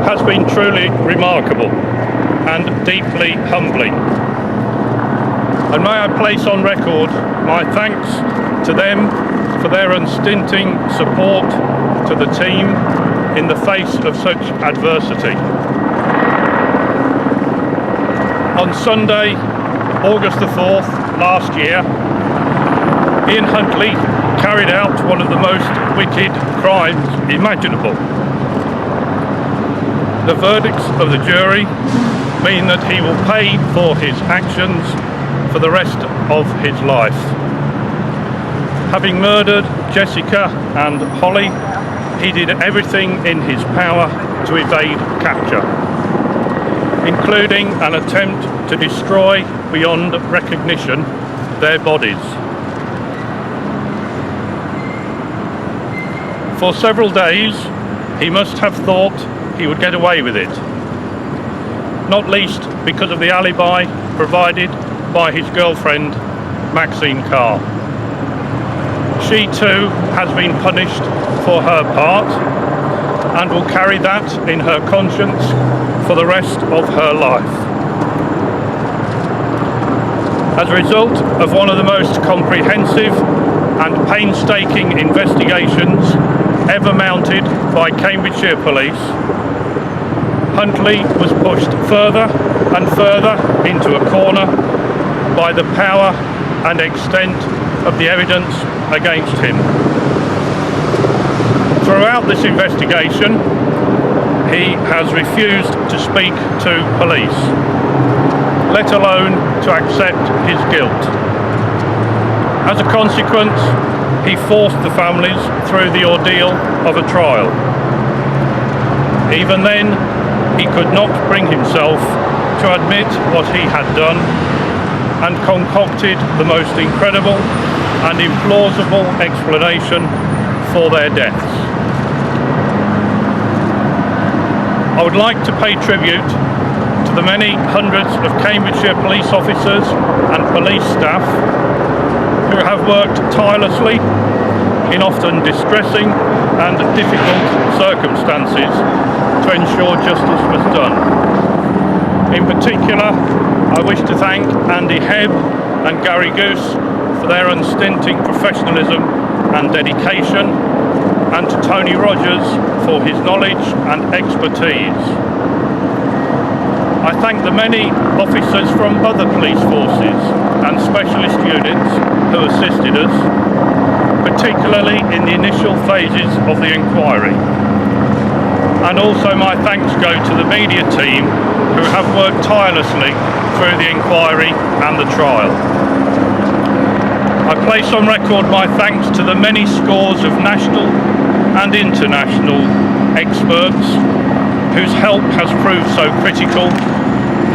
has been truly remarkable and deeply humbling. And may I place on record my thanks to them for their unstinting support to the team in the face of such adversity. On Sunday, August the 4th last year, Ian Huntley carried out one of the most wicked crimes imaginable. The verdicts of the jury mean that he will pay for his actions for the rest of his life. Having murdered Jessica and Holly, he did everything in his power to evade capture, including an attempt to destroy beyond recognition their bodies. For several days, he must have thought he would get away with it, not least because of the alibi provided by his girlfriend, Maxine Carr. She too has been punished for her part and will carry that in her conscience for the rest of her life. As a result of one of the most comprehensive and painstaking investigations ever mounted by Cambridgeshire Police, Huntley was pushed further and further into a corner by the power and extent of the evidence against him. Throughout this investigation, he has refused to speak to police, let alone to accept his guilt. As a consequence, he forced the families through the ordeal of a trial. Even then, he could not bring himself to admit what he had done and concocted the most incredible and implausible explanation for their deaths. I would like to pay tribute to the many hundreds of Cambridgeshire police officers and police staff who have worked tirelessly in often distressing and difficult circumstances to ensure justice was done. In particular, I wish to thank Andy Hebb and Gary Goose for their unstinting professionalism and dedication, and to Tony Rogers for his knowledge and expertise. I thank the many officers from other police forces and specialist units who assisted us, particularly in the initial phases of the inquiry. And also my thanks go to the media team who have worked tirelessly through the inquiry and the trial. I place on record my thanks to the many scores of national and international experts whose help has proved so critical,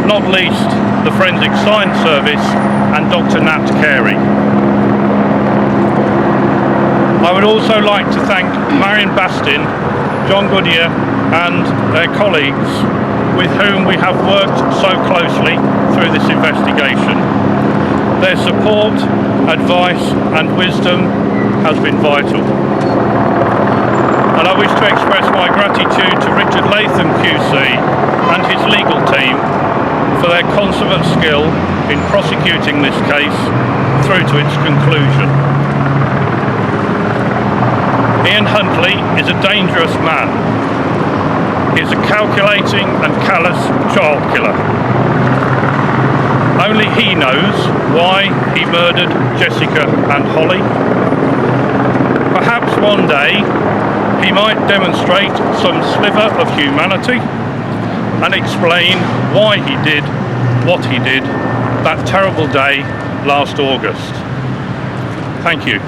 not least the Forensic Science Service and Dr. Nat Carey. I would also like to thank Marion Bastin, John Goodyear and their colleagues with whom we have worked so closely through this investigation. Their support, advice and wisdom has been vital. And I wish to express my gratitude to Richard Latham QC and his legal team for their consummate skill in prosecuting this case through to its conclusion. Ian Huntley is a dangerous man. He is a calculating and callous child killer. Only he knows why he murdered Jessica and Holly. Perhaps one day he might demonstrate some sliver of humanity and explain why he did what he did that terrible day last August. Thank you.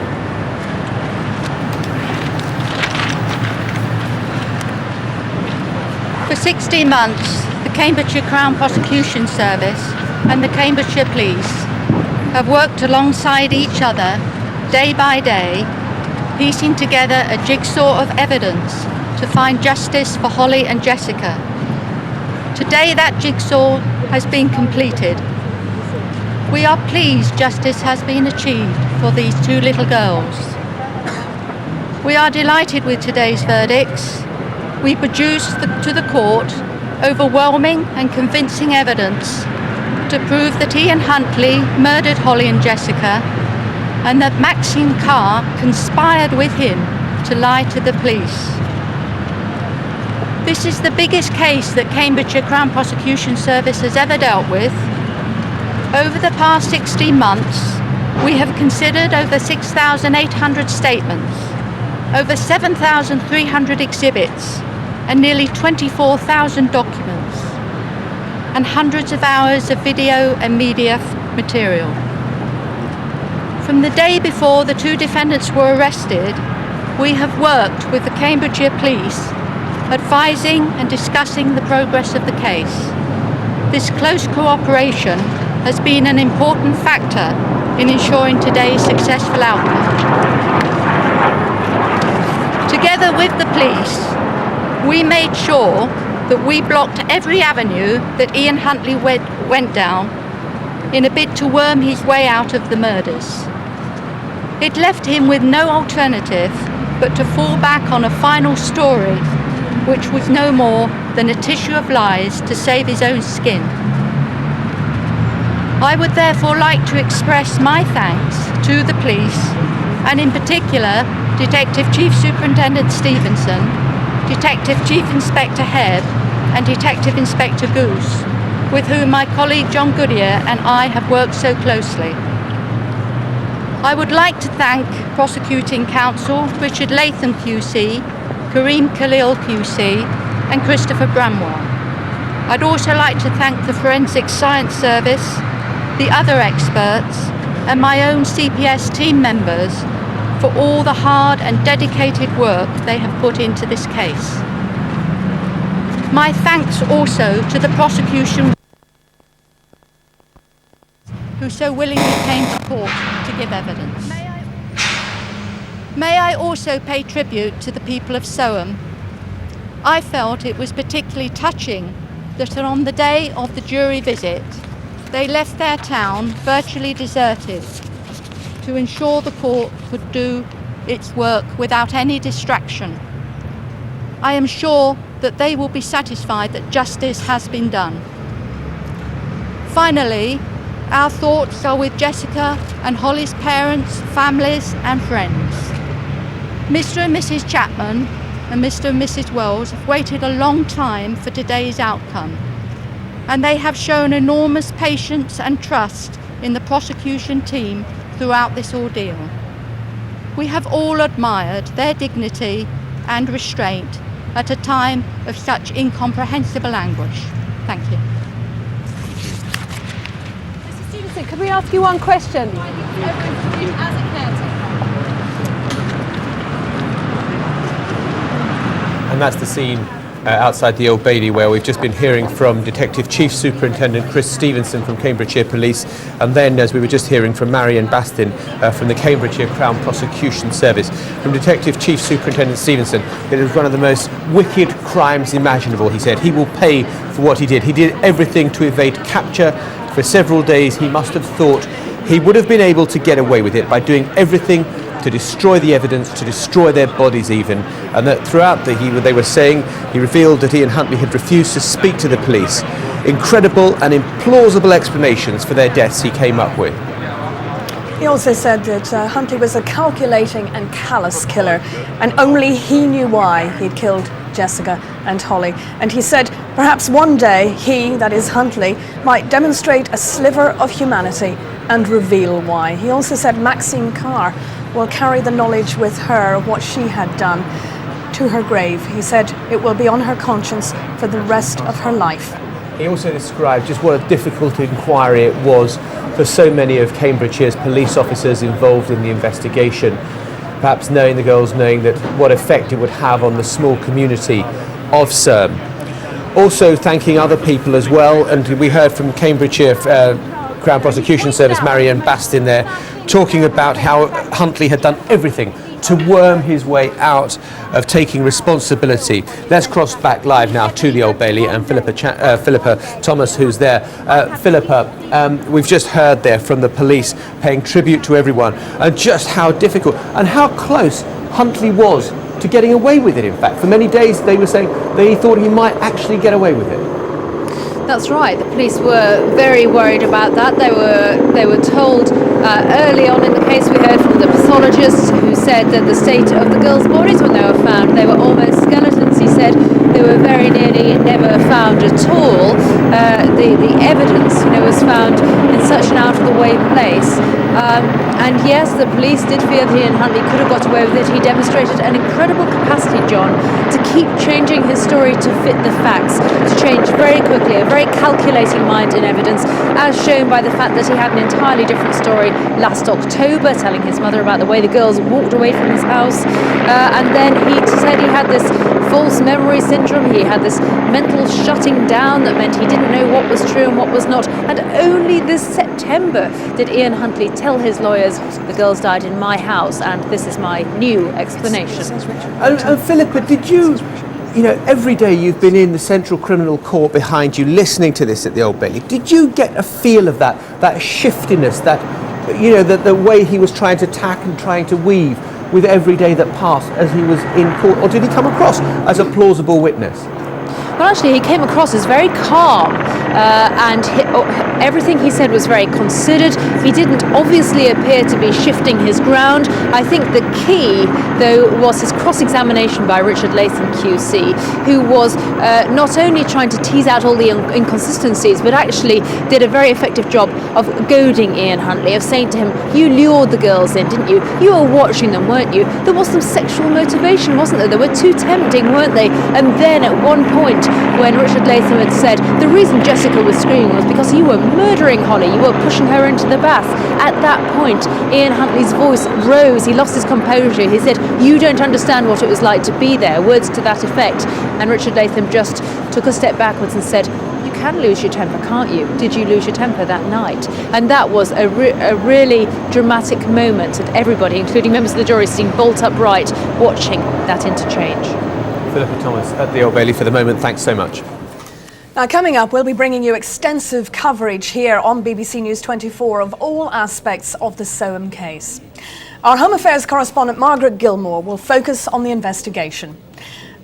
For 16 months, the Cambridgeshire Crown Prosecution Service and the Cambridgeshire Police have worked alongside each other day by day, piecing together a jigsaw of evidence to find justice for Holly and Jessica. Today that jigsaw has been completed. We are pleased justice has been achieved for these two little girls. We are delighted with today's verdicts. We produced to the court overwhelming and convincing evidence to prove that Ian Huntley murdered Holly and Jessica and that Maxine Carr conspired with him to lie to the police. This is the biggest case that Cambridgeshire Crown Prosecution Service has ever dealt with. Over the past 16 months, we have considered over 6,800 statements, over 7,300 exhibits, and nearly 24,000 documents, and hundreds of hours of video and media material. From the day before the two defendants were arrested, we have worked with the Cambridgeshire Police, advising and discussing the progress of the case. This close cooperation has been an important factor in ensuring today's successful outcome. Together with the police, we made sure that we blocked every avenue that Ian Huntley went down in a bid to worm his way out of the murders. It left him with no alternative but to fall back on a final story which was no more than a tissue of lies to save his own skin. I would therefore like to express my thanks to the police, and in particular Detective Chief Superintendent Stevenson, Detective Chief Inspector Hebb and Detective Inspector Goose, with whom my colleague John Goodyear and I have worked so closely. I would like to thank Prosecuting Counsel Richard Latham QC, Kareem Khalil QC and Christopher Bramwell. I'd also like to thank the Forensic Science Service, the other experts and my own CPS team members for all the hard and dedicated work they have put into this case. My thanks also to the prosecution who so willingly came to court to give evidence. May I also pay tribute to the people of Soham. I felt it was particularly touching that on the day of the jury visit, they left their town virtually deserted to ensure the court could do its work without any distraction. I am sure that they will be satisfied that justice has been done. Finally, our thoughts are with Jessica and Holly's parents, families and friends. Mr. and Mrs. Chapman and Mr. and Mrs. Wells have waited a long time for today's outcome, and they have shown enormous patience and trust in the prosecution team throughout this ordeal. We have all admired their dignity and restraint at a time of such incomprehensible anguish. Thank you. Mr. Stevenson, could we ask you one question? As a caretaker. And that's the scene outside the Old Bailey, where we've just been hearing from Detective Chief Superintendent Chris Stevenson from Cambridgeshire Police, and then, as we were just hearing from Marion Bastin from the Cambridgeshire Crown Prosecution Service. From Detective Chief Superintendent Stevenson, it was one of the most wicked crimes imaginable, he said. He will pay for what he did. He did everything to evade capture. For several days he must have thought he would have been able to get away with it by doing everything to destroy the evidence, to destroy their bodies even, and that throughout they were saying, he revealed that Ian Huntley had refused to speak to the police. Incredible and implausible explanations for their deaths he came up with. He also said that Huntley was a calculating and callous killer, and only he knew why he'd killed Jessica and Holly. And he said perhaps one day he, that is Huntley, might demonstrate a sliver of humanity and reveal why. He also said Maxine Carr will carry the knowledge with her of what she had done to her grave. He said it will be on her conscience for the rest of her life. He also described just what a difficult inquiry it was for so many of Cambridgeshire's police officers involved in the investigation. Perhaps knowing the girls, knowing that what effect it would have on the small community of Soham. Also thanking other people as well, and we heard from Cambridgeshire Crown Prosecution Service, Marion Bastin there, talking about how Huntley had done everything to worm his way out of taking responsibility. Let's cross back live now to the Old Bailey and Philippa Thomas, who's there. Philippa, we've just heard there from the police paying tribute to everyone and just how difficult and how close Huntley was to getting away with it, in fact. For many days they were saying they thought he might actually get away with it. That's right. The police were very worried about that. They were told early on in the case, we heard from the pathologists who said that the state of the girls' bodies when they were found, they were almost skeletons. He said they were very nearly never found at all. The evidence, was found in such an out-of-the-way place. And yes, the police did fear that Ian Huntley could have got away with it. He demonstrated an incredible capacity, John, to keep changing his story to fit the facts, to change very quickly, a very calculating mind in evidence, as shown by the fact that he had an entirely different story last October, telling his mother about the way the girls walked away from his house. And then he said he had this false memory syndrome. He had this mental shutting down that meant he didn't know what was true and what was not. And only this September did Ian Huntley tell his lawyers, the girls died in my house and this is my new explanation. And Philippa, did you every day you've been in the Central Criminal Court behind you listening to this at the Old Bailey, did you get a feel of that shiftiness, that the way he was trying to tack and trying to weave with every day that passed as he was in court, or did he come across as a plausible witness? Well, actually, he came across as very calm, and everything he said was very considered. He didn't obviously appear to be shifting his ground. I think the key, though, was his cross-examination by Richard Latham QC, who was not only trying to tease out all the inconsistencies, but actually did a very effective job of goading Ian Huntley, of saying to him, you lured the girls in, didn't you? You were watching them, weren't you? There was some sexual motivation, wasn't there? They were too tempting, weren't they? And then at one point, when Richard Latham had said the reason Jessica was screaming was because you were murdering Holly, you were pushing her into the bath. At that point, Ian Huntley's voice rose, he lost his composure. He said, you don't understand understand what it was like to be there, words to that effect. And Richard Latham just took a step backwards and said, you can lose your temper, can't you? Did you lose your temper that night? And that was a really dramatic moment, and everybody, including members of the jury, sitting bolt upright watching that interchange. Philippa Thomas at the Old Bailey for the moment. Thanks so much. Now, coming up, we'll be bringing you extensive coverage here on BBC News 24 of all aspects of the Soham case. Our Home Affairs correspondent Margaret Gilmore will focus on the investigation.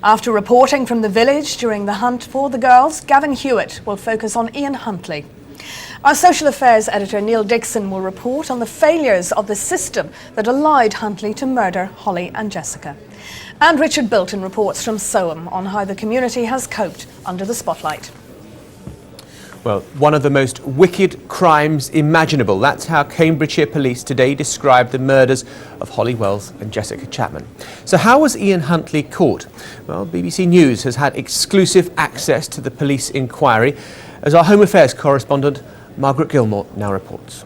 After reporting from the village during the hunt for the girls, Gavin Hewitt will focus on Ian Huntley. Our Social Affairs editor Neil Dixon will report on the failures of the system that allowed Huntley to murder Holly and Jessica. And Richard Bilton reports from Soham on how the community has coped under the spotlight. Well, one of the most wicked crimes imaginable. That's how Cambridgeshire Police today described the murders of Holly Wells and Jessica Chapman. So how was Ian Huntley caught? Well, BBC News has had exclusive access to the police inquiry, as our Home Affairs correspondent Margaret Gilmore now reports.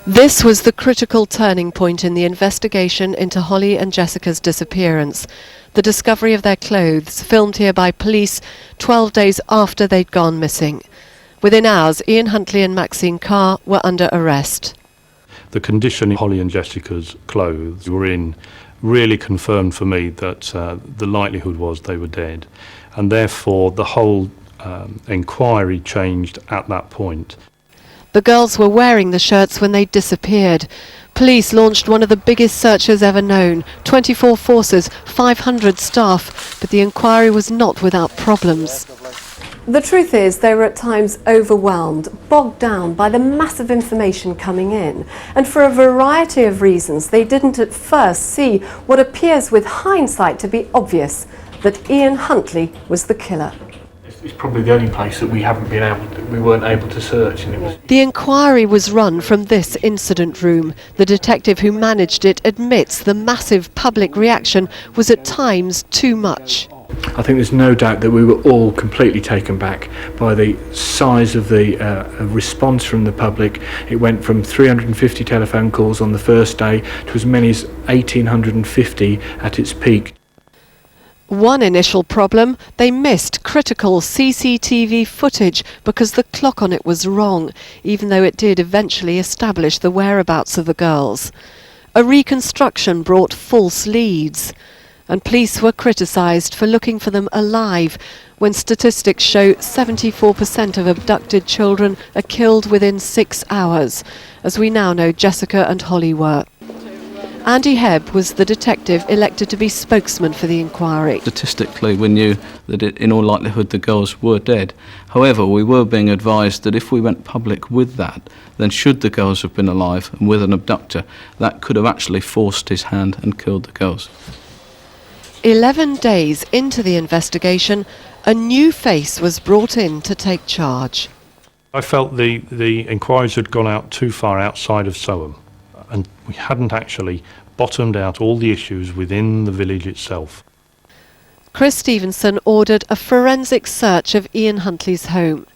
This was the critical turning point in the investigation into Holly and Jessica's disappearance. The discovery of their clothes, filmed here by police 12 days after they'd gone missing. Within hours, Ian Huntley and Maxine Carr were under arrest. The condition Holly and Jessica's clothes were in really confirmed for me that the likelihood was they were dead, and therefore the whole inquiry changed at that point. The girls were wearing the shirts when they disappeared. Police launched one of the biggest searches ever known, 24 forces, 500 staff, but the inquiry was not without problems. The truth is they were at times overwhelmed, bogged down by the massive information coming in. And for a variety of reasons, they didn't at first see what appears with hindsight to be obvious, that Ian Huntley was the killer. It's probably the only place that we weren't able to search. And it was... The inquiry was run from this incident room. The detective who managed it admits the massive public reaction was at times too much. I think there's no doubt that we were all completely taken back by the size of the response from the public. It went from 350 telephone calls on the first day to as many as 1,850 at its peak. One initial problem, they missed critical CCTV footage because the clock on it was wrong, even though it did eventually establish the whereabouts of the girls. A reconstruction brought false leads, and police were criticised for looking for them alive, when statistics show 74% of abducted children are killed within 6 hours, as we now know Jessica and Holly were. Andy Hebb was the detective elected to be spokesman for the inquiry. Statistically, we knew that in all likelihood the girls were dead. However, we were being advised that if we went public with that, then should the girls have been alive and with an abductor, that could have actually forced his hand and killed the girls. 11 days into the investigation, a new face was brought in to take charge. I felt the inquiries had gone out too far outside of Soham, and we hadn't actually bottomed out all the issues within the village itself. Chris Stevenson ordered a forensic search of Ian Huntley's home.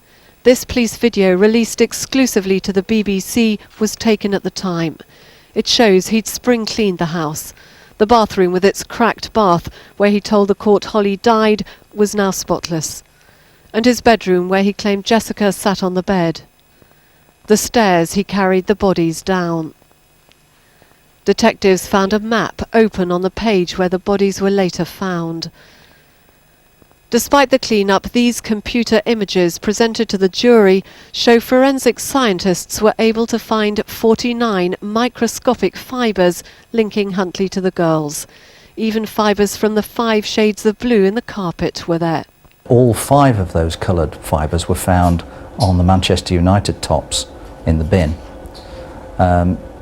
This police video, released exclusively to the BBC, was taken at the time. It shows he'd spring cleaned the house. The bathroom with its cracked bath, where he told the court Holly died, was now spotless. And his bedroom, where he claimed Jessica sat on the bed. The stairs he carried the bodies down. Detectives found a map open on the page where the bodies were later found. Despite the clean-up, these computer images presented to the jury show forensic scientists were able to find 49 microscopic fibres linking Huntley to the girls. Even fibres from the 5 shades of blue in the carpet were there. All 5 of those coloured fibres were found on the Manchester United tops in the bin.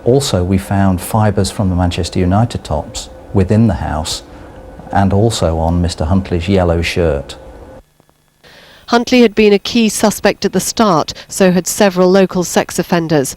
Also, we found fibres from the Manchester United tops within the house and also on Mr. Huntley's yellow shirt. Huntley had been a key suspect at the start, so had several local sex offenders.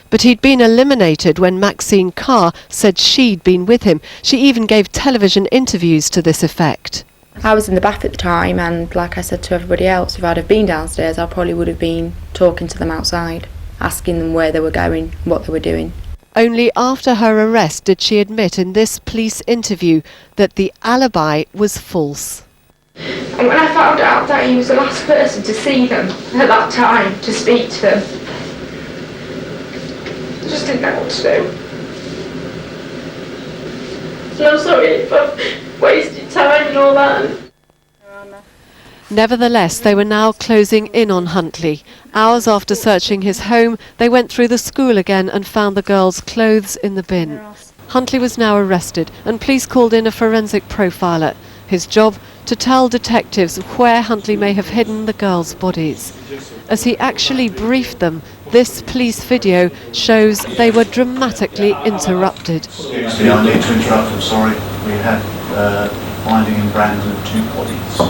But he'd been eliminated when Maxine Carr said she'd been with him. She even gave television interviews to this effect. I was in the bath at the time, and like I said to everybody else, if I'd have been downstairs, I probably would have been talking to them outside, asking them where they were going, what they were doing. Only after her arrest did she admit in this police interview that the alibi was false. And when I found out that he was the last person to see them at that time, to speak to them, I just didn't know what to do. And I'm sorry for wasting time and all that. Nevertheless, they were now closing in on Huntley. Hours after searching his home, they went through the school again and found the girls' clothes in the bin. Huntley was now arrested and police called in a forensic profiler. His job, to tell detectives where Huntley may have hidden the girls' bodies. As he actually briefed them, this police video shows they were dramatically interrupted. I need to interrupt, I'm sorry. We had finding in Brandon of 2 bodies.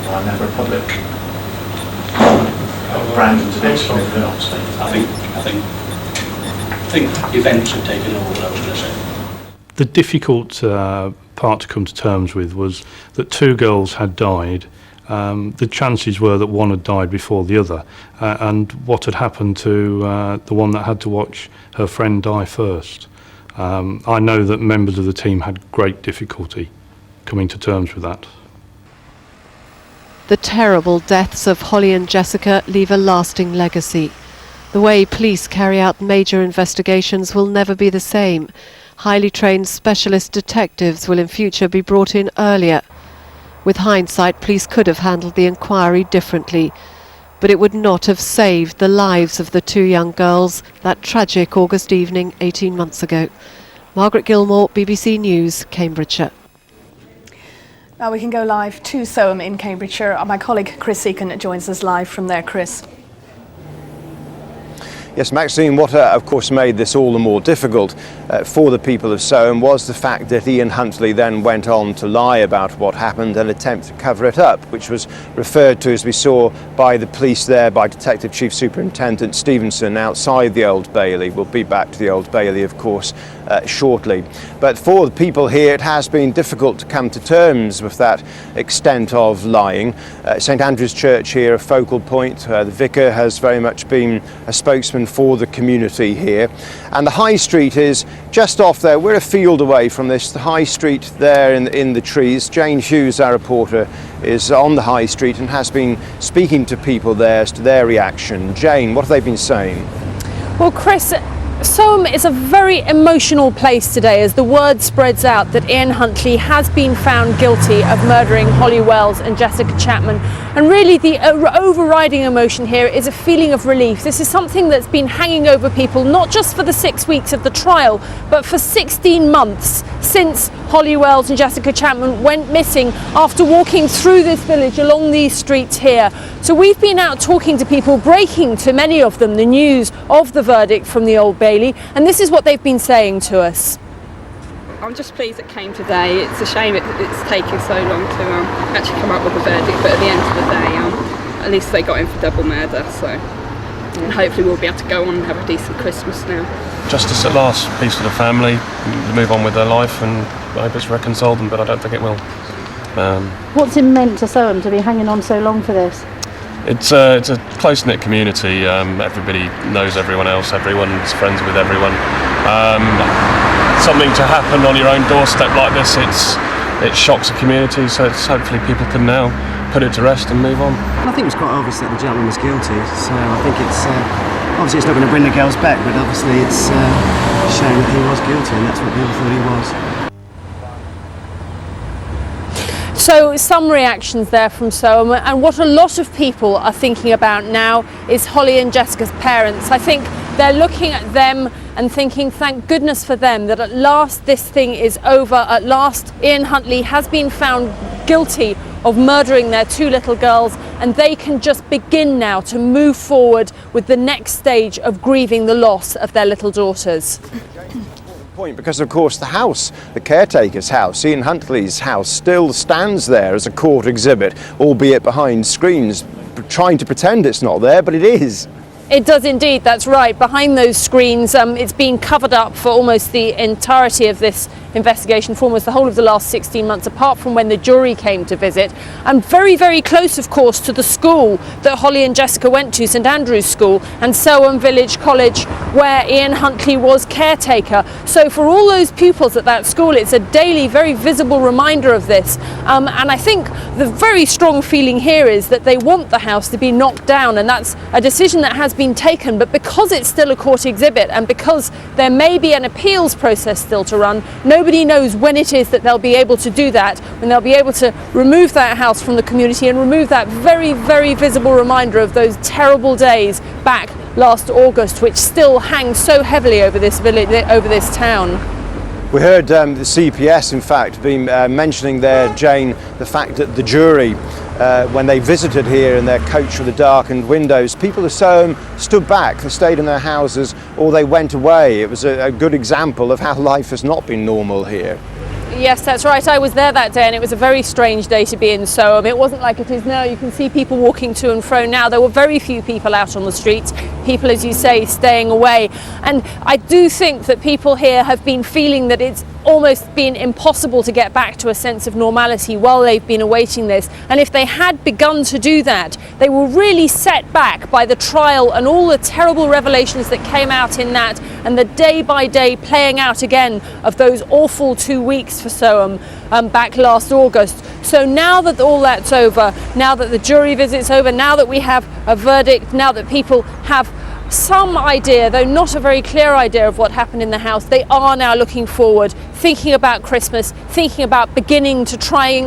I remember a public. Brandon's an ex-convict, obviously. I think events have taken over, I was going to say. The difficult part to come to terms with was that 2 girls had died. The chances were that one had died before the other, and what had happened to the one that had to watch her friend die first. I know that members of the team had great difficulty coming to terms with that. The terrible deaths of Holly and Jessica leave a lasting legacy. The way police carry out major investigations will never be the same. Highly trained specialist detectives will in future be brought in earlier. With hindsight, police could have handled the inquiry differently, but it would not have saved the lives of the 2 young girls that tragic August evening 18 months ago. Margaret Gilmore, BBC News, Cambridgeshire. Now we can go live to Soham in Cambridgeshire. My colleague Chris Eakin joins us live from there. Chris. Yes, Maxine, what of course made this all the more difficult for the people of Soham was the fact that Ian Huntley then went on to lie about what happened and attempt to cover it up, which was referred to, as we saw, by the police there, by Detective Chief Superintendent Stevenson outside the Old Bailey. We'll be back to the Old Bailey, of course, shortly. But for the people here, it has been difficult to come to terms with that extent of lying. St Andrew's Church here, a focal point. The vicar has very much been a spokesman for the community here. And the High Street is just off there. We're a field away from this. The High Street there in the trees. Jane Hughes, our reporter, is on the High Street and has been speaking to people there as to their reaction. Jane, what have they been saying? Well, Chris, Soham is a very emotional place today as the word spreads out that Ian Huntley has been found guilty of murdering Holly Wells and Jessica Chapman. And really the overriding emotion here is a feeling of relief. This is something that's been hanging over people not just for the 6 weeks of the trial, but for 16 months since Holly Wells and Jessica Chapman went missing after walking through this village along these streets here. So we've been out talking to people, breaking to many of them the news of the verdict from the Old Bailey, and this is what they've been saying to us. I'm just pleased it came today. It's a shame it's taken so long to actually come up with a verdict, but at the end of the day, at least they got him for double murder, so and hopefully we'll be able to go on and have a decent Christmas now. Justice at last, peace for the family, move on with their life, and I hope it's reconciled them, but I don't think it will. What's it meant to Soham to be hanging on so long for this? It's a close-knit community. Everybody knows everyone else. Everyone's friends with everyone. Something to happen on your own doorstep like this, it shocks a community. So hopefully people can now put it to rest and move on. I think it was quite obvious that the gentleman was guilty. So I think it's obviously it's not going to bring the girls back, but obviously it's a shame that he was guilty, and that's what people thought he was. So some reactions there from Soham, and what a lot of people are thinking about now is Holly and Jessica's parents. I think they're looking at them and thinking, thank goodness for them that at last this thing is over. At last Ian Huntley has been found guilty of murdering their 2 little girls, and they can just begin now to move forward with the next stage of grieving the loss of their little daughters. Point, because of course the house, the caretaker's house, Ian Huntley's house, still stands there as a court exhibit, albeit behind screens, trying to pretend it's not there, but it is. It does indeed, that's right. Behind those screens, it's been covered up for almost the entirety of this investigation, for almost the whole of the last 16 months, apart from when the jury came to visit. And very, very close, of course, to the school that Holly and Jessica went to, St Andrew's School, and Selwyn Village College, where Ian Huntley was caretaker. So for all those pupils at that school, it's a daily, very visible reminder of this. And I think the very strong feeling here is that they want the house to be knocked down, and that's a decision that has been taken. But because it's still a court exhibit, and because there may be an appeals process still to run, nobody knows when it is that they'll be able to do that, when they'll be able to remove that house from the community and remove that very, very visible reminder of those terrible days back last August, which still hangs so heavily over this village, over this town. We heard the CPS, in fact, been mentioning there, Jane, the fact that the jury, when they visited here in their coach with the darkened windows, people of Soham stood back, they stayed in their houses, or they went away. It was a good example of how life has not been normal here. Yes, that's right. I was there that day, and it was a very strange day to be in Soham. It wasn't like it is now. You can see people walking to and fro now. There were very few people out on the streets, people, as you say, staying away. And I do think that people here have been feeling that it's almost been impossible to get back to a sense of normality while they've been awaiting this. And if they had begun to do that, they were really set back by the trial and all the terrible revelations that came out in that, and the day-by-day playing out again of those awful 2 weeks for Soham back last August. So now that all that's over, now that the jury visit's over, now that we have a verdict, now that people have some idea, though not a very clear idea, of what happened in the house, they are now looking forward, thinking about Christmas, thinking about beginning to try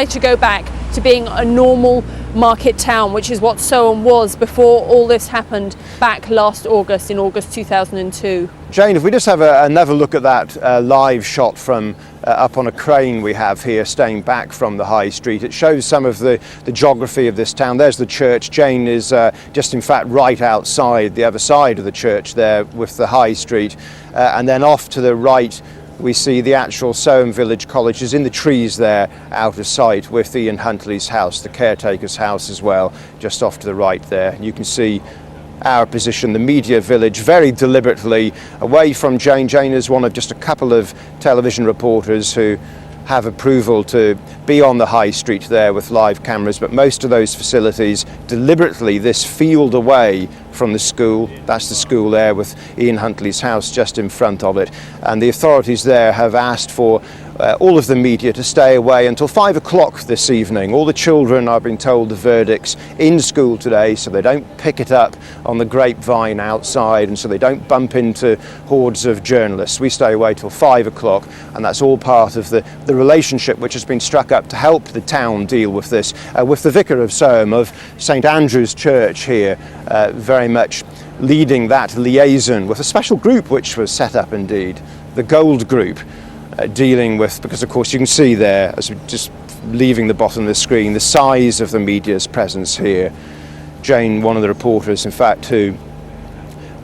to go back to being a normal market town, which is what Soham was before all this happened back last August, in August 2002. Jane, if we just have another look at that live shot from up on a crane we have here, staying back from the high street. It shows some of the geography of this town. There's the church. Jane is just in fact right outside the other side of the church there with the high street. And then off to the right we see the actual Soham Village College is in the trees there out of sight, with Ian Huntley's house, the caretaker's house as well, just off to the right there. You can see our position, the media village, very deliberately away from Jane. Jane is one of just a couple of television reporters who have approval to be on the high street there with live cameras, but most of those facilities deliberately this field away from the school. That's the school there with Ian Huntley's house just in front of it, and the authorities there have asked for all of the media to stay away until 5 o'clock this evening. All the children are being told the verdicts in school today, so they don't pick it up on the grapevine outside, and so they don't bump into hordes of journalists. We stay away till 5 o'clock, and that's all part of the relationship which has been struck up to help the town deal with this, with the Vicar of Soham of St Andrew's Church here, very much leading that liaison with a special group which was set up indeed, the Gold Group, dealing with, because of course you can see there, as we're just leaving the bottom of the screen, the size of the media's presence here. Jane, one of the reporters in fact, who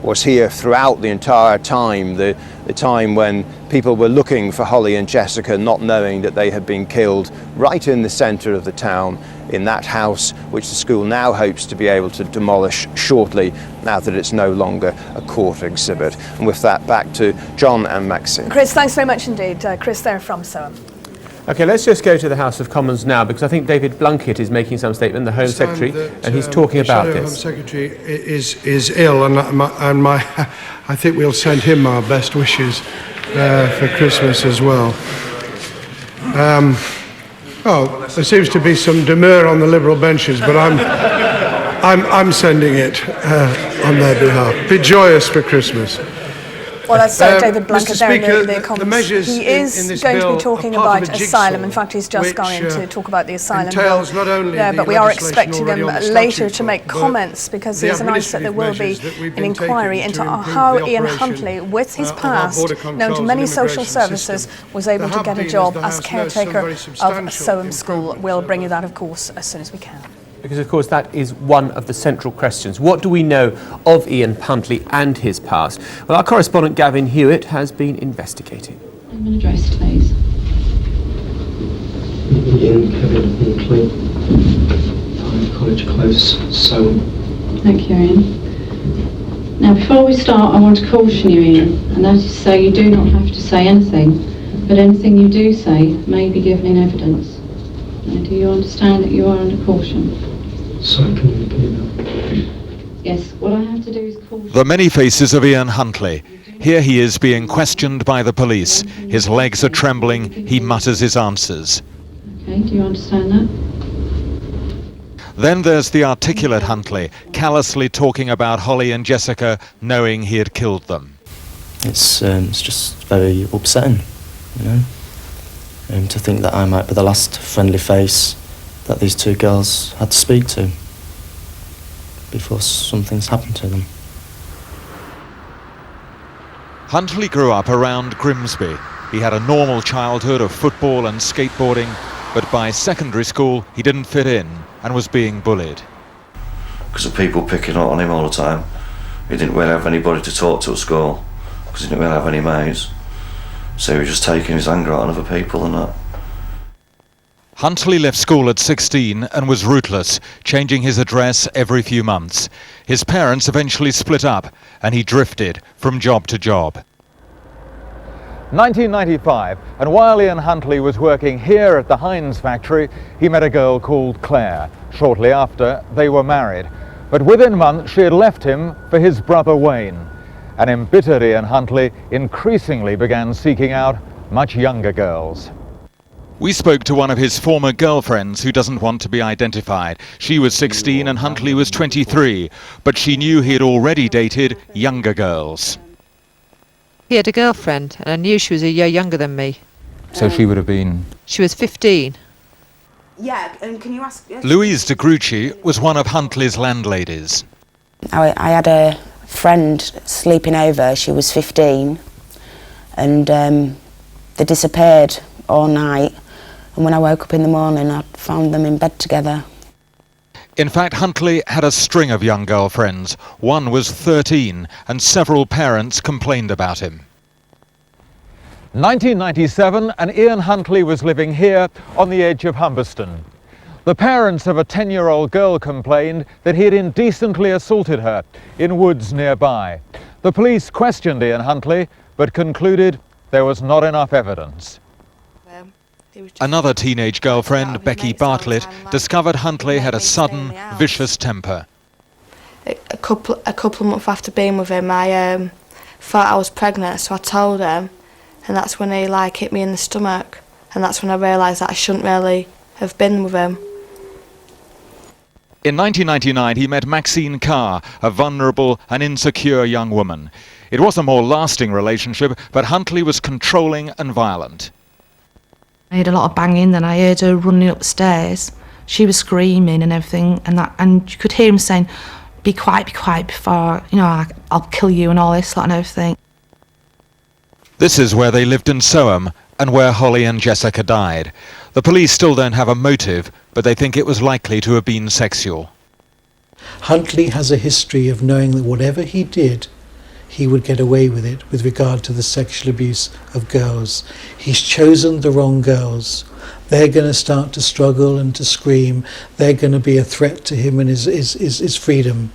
was here throughout the entire time, the time when people were looking for Holly and Jessica, not knowing that they had been killed right in the centre of the town, in that house which the school now hopes to be able to demolish shortly, now that it's no longer a court exhibit. And with that, back to John and Maxine. Chris, thanks very much indeed. Chris there from Soham. OK, let's just go to the House of Commons now, because I think David Blunkett is making some statement, the Home Secretary, and he's talking about this. The Home Secretary is ill, and I think we'll send him our best wishes for Christmas as well. Oh, there seems to be some demur on the Liberal benches, but I'm sending it on their behalf. Be joyous for Christmas. Well, that's David Blunkett there in the Commons. He is going to be talking about asylum. In fact, he's just gone in to talk about the asylum bill there, but we are expecting him later to make comments, because he's announced that there will be an inquiry into how Ian Huntley, with his past, known to many social services, was able to get a job as caretaker of Soham School. We'll bring you that, of course, as soon as we can. Because, of course, that is one of the central questions. What do we know of Ian Huntley and his past? Well, our correspondent Gavin Hewitt has been investigating. Name and address, please. Ian Kevin Huntley, 5 College Close, Soham. Thank you, Ian. Now, before we start, I want to caution you, Ian, and that is to say you do not have to say anything, but anything you do say may be given in evidence. Now, do you understand that you are under caution? Sorry, can you repeat that? Yes, what I have to do is caution. The many faces of Ian Huntley. Here he is being questioned by the police. His legs are trembling. He mutters his answers. Okay, do you understand that? Then there's the articulate Huntley, callously talking about Holly and Jessica, knowing he had killed them. It's just very upsetting, you know, to think that I might be the last friendly face that these two girls had to speak to before something's happened to them. Huntley grew up around Grimsby. He had a normal childhood of football and skateboarding, but by secondary school he didn't fit in and was being bullied. Because of people picking on him all the time. He didn't really have anybody to talk to at school, because he didn't really have any mates. So he was just taking his anger out on other people and that. Huntley left school at 16 and was rootless, changing his address every few months. His parents eventually split up and he drifted from job to job. 1995, and while Ian Huntley was working here at the Heinz factory, he met a girl called Claire. Shortly after, they were married. But within months, she had left him for his brother Wayne. An embittered Ian Huntley increasingly began seeking out much younger girls. We spoke to one of his former girlfriends who doesn't want to be identified. She was 16 and Huntley was 23, but she knew he had already dated younger girls. He had a girlfriend, and I knew she was a year younger than me. So she would have been... She was 15. Yeah, and can you ask... Louise de Grucci was one of Huntley's landladies. I had a friend sleeping over, she was 15, and they disappeared all night, and when I woke up in the morning I found them in bed together. In fact, Huntley had a string of young girlfriends. One was 13, and several parents complained about him. 1997, and Ian Huntley was living here on the edge of Humberston. The parents of a 10-year-old girl complained that he had indecently assaulted her in woods nearby. The police questioned Ian Huntley, but concluded there was not enough evidence. Another teenage girlfriend, Becky Bartlett, discovered Huntley had a sudden, vicious temper. A couple of months after being with him, I thought I was pregnant, so I told him, and that's when he hit me in the stomach, and that's when I realised that I shouldn't really have been with him. In 1999, he met Maxine Carr, a vulnerable and insecure young woman. It was a more lasting relationship, but Huntley was controlling and violent. I heard a lot of banging, then I heard her running upstairs. She was screaming and everything, and you could hear him saying, be quiet before, I'll kill you and all this and everything. This is where they lived in Soham and where Holly and Jessica died. The police still don't have a motive, but they think it was likely to have been sexual. Huntley has a history of knowing that whatever he did, he would get away with it with regard to the sexual abuse of girls. He's chosen the wrong girls. They're going to start to struggle and to scream. They're going to be a threat to him and his freedom.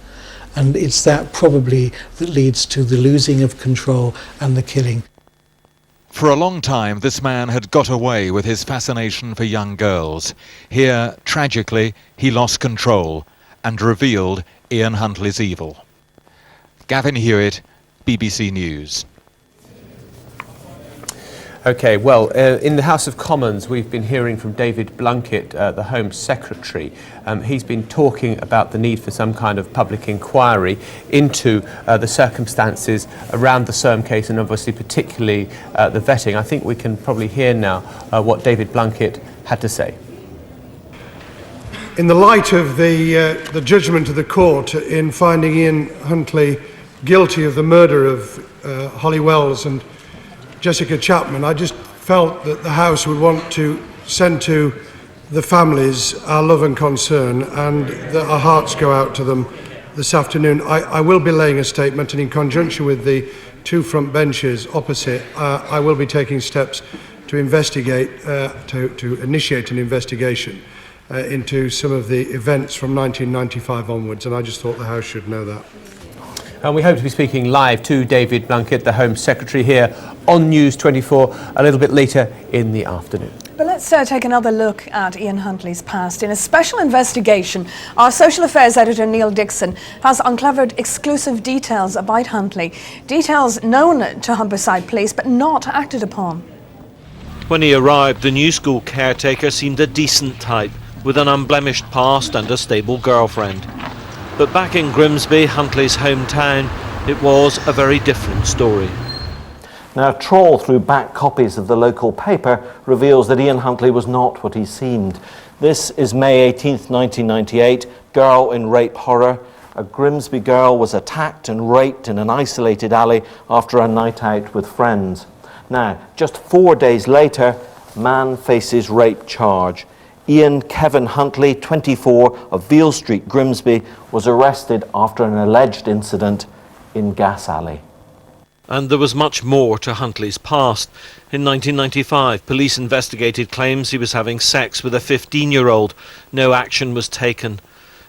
And it's that probably that leads to the losing of control and the killing. For a long time, this man had got away with his fascination for young girls. Here, tragically, he lost control and revealed Ian Huntley's evil. Gavin Hewitt, BBC News. OK, well, in the House of Commons, we've been hearing from David Blunkett, the Home Secretary. He's been talking about the need for some kind of public inquiry into the circumstances around the Soham case and obviously particularly the vetting. I think we can probably hear now what David Blunkett had to say. In the light of the judgment of the court in finding Ian Huntley guilty of the murder of Holly Wells and Jessica Chapman, I just felt that the House would want to send to the families our love and concern, and that our hearts go out to them this afternoon. I will be laying a statement, and in conjunction with the two front benches opposite, I will be taking steps to investigate, to initiate an investigation into some of the events from 1995 onwards, and I just thought the House should know that. And we hope to be speaking live to David Blunkett, the Home Secretary, here on News 24 a little bit later in the afternoon. But let's take another look at Ian Huntley's past. In a special investigation, our social affairs editor Neil Dixon has uncovered exclusive details about Huntley. Details known to Humberside Police but not acted upon. When he arrived, the new school caretaker seemed a decent type, with an unblemished past and a stable girlfriend. But back in Grimsby, Huntley's hometown, it was a very different story. Now, a trawl through back copies of the local paper reveals that Ian Huntley was not what he seemed. This is May 18th, 1998, girl in rape horror. A Grimsby girl was attacked and raped in an isolated alley after a night out with friends. Now, just 4 days later, man faces rape charge. Ian Kevin Huntley, 24, of Veal Street, Grimsby, was arrested after an alleged incident in Gas Alley. And there was much more to Huntley's past. In 1995, police investigated claims he was having sex with a 15-year-old. No action was taken.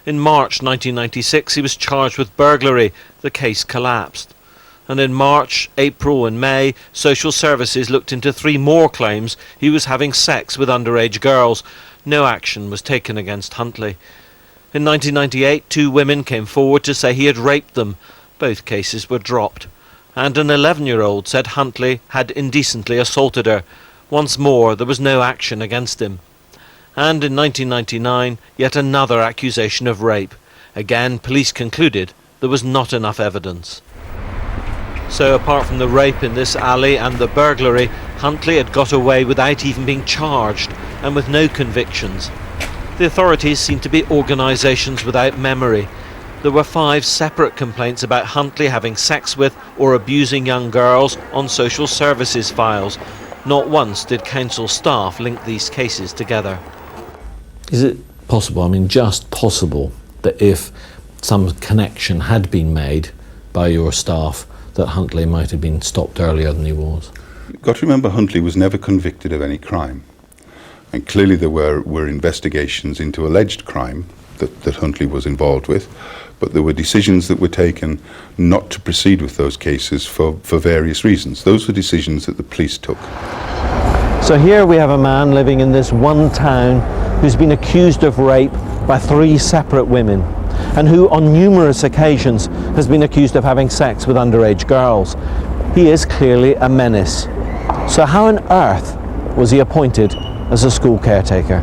In March 1996, he was charged with burglary. The case collapsed. And in March, April and May, social services looked into 3 more claims he was having sex with underage girls. No action was taken against Huntley. In 1998, 2 women came forward to say he had raped them. Both cases were dropped. And an 11-year-old said Huntley had indecently assaulted her. Once more, there was no action against him. And in 1999, yet another accusation of rape. Again, police concluded there was not enough evidence. So apart from the rape in this alley and the burglary, Huntley had got away without even being charged and with no convictions. The authorities seemed to be organisations without memory. There were 5 separate complaints about Huntley having sex with or abusing young girls on social services files. Not once did council staff link these cases together. Is it possible, I mean just possible, that if some connection had been made by your staff, that Huntley might have been stopped earlier than he was? You've got to remember, Huntley was never convicted of any crime. And clearly there were investigations into alleged crime that Huntley was involved with, but there were decisions that were taken not to proceed with those cases for various reasons. Those were decisions that the police took. So here we have a man living in this one town who's been accused of rape by 3 separate women, and who on numerous occasions has been accused of having sex with underage girls. He is clearly a menace. So how on earth was he appointed as a school caretaker?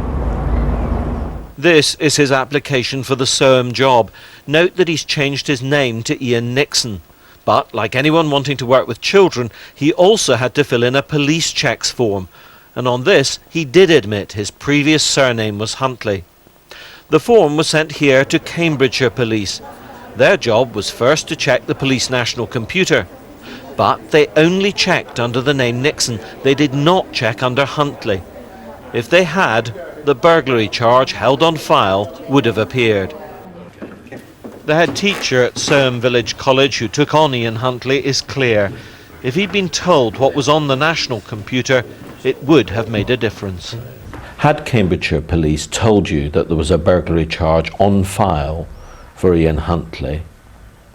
This is his application for the SOAM job. Note that he's changed his name to Ian Nixon. But, like anyone wanting to work with children, he also had to fill in a police checks form. And on this, he did admit his previous surname was Huntley. The form was sent here to Cambridgeshire Police. Their job was first to check the police national computer. But they only checked under the name Nixon. They did not check under Huntley. If they had, the burglary charge held on file would have appeared. The head teacher at Soham Village College who took on Ian Huntley is clear. If he'd been told what was on the national computer, it would have made a difference. Had Cambridgeshire Police told you that there was a burglary charge on file for Ian Huntley,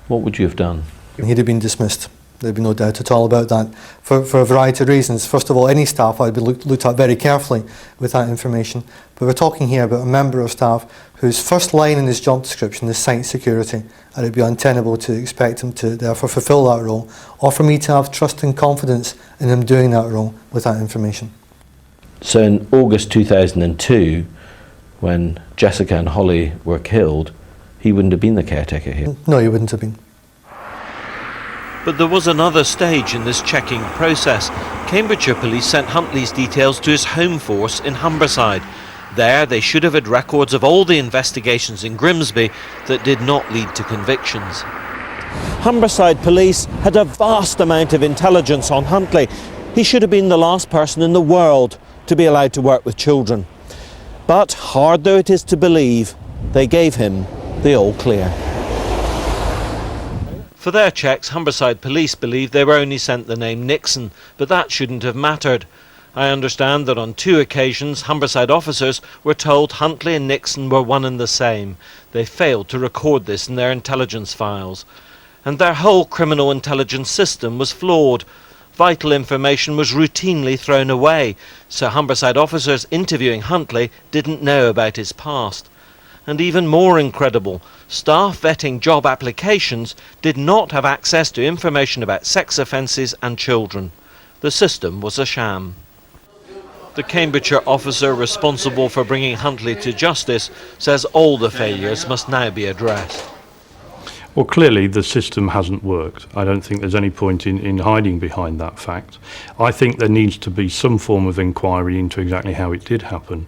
what would you have done? He'd have been dismissed. There'd be no doubt at all about that, for a variety of reasons. First of all, any staff I'd be looked at very carefully with that information. But we're talking here about a member of staff whose first line in his job description is site security, and it'd be untenable to expect him to therefore fulfil that role, or for me to have trust and confidence in him doing that role with that information. So in August 2002, when Jessica and Holly were killed, he wouldn't have been the caretaker here? No, he wouldn't have been. But there was another stage in this checking process. Cambridgeshire Police sent Huntley's details to his home force in Humberside. There they should have had records of all the investigations in Grimsby that did not lead to convictions. Humberside Police had a vast amount of intelligence on Huntley. He should have been the last person in the world to be allowed to work with children. But hard though it is to believe, they gave him the all clear. For their checks, Humberside Police believe they were only sent the name Nixon, but that shouldn't have mattered. I understand that on 2 occasions Humberside officers were told Huntley and Nixon were one and the same. They failed to record this in their intelligence files. and their whole criminal intelligence system was flawed. Vital information was routinely thrown away, so Humberside officers interviewing Huntley didn't know about his past. And even more incredible, staff vetting job applications did not have access to information about sex offences and children. The system was a sham. The Cambridgeshire officer responsible for bringing Huntley to justice says all the failures must now be addressed. Well, clearly the system hasn't worked. I don't think there's any point in hiding behind that fact. I think there needs to be some form of inquiry into exactly how it did happen.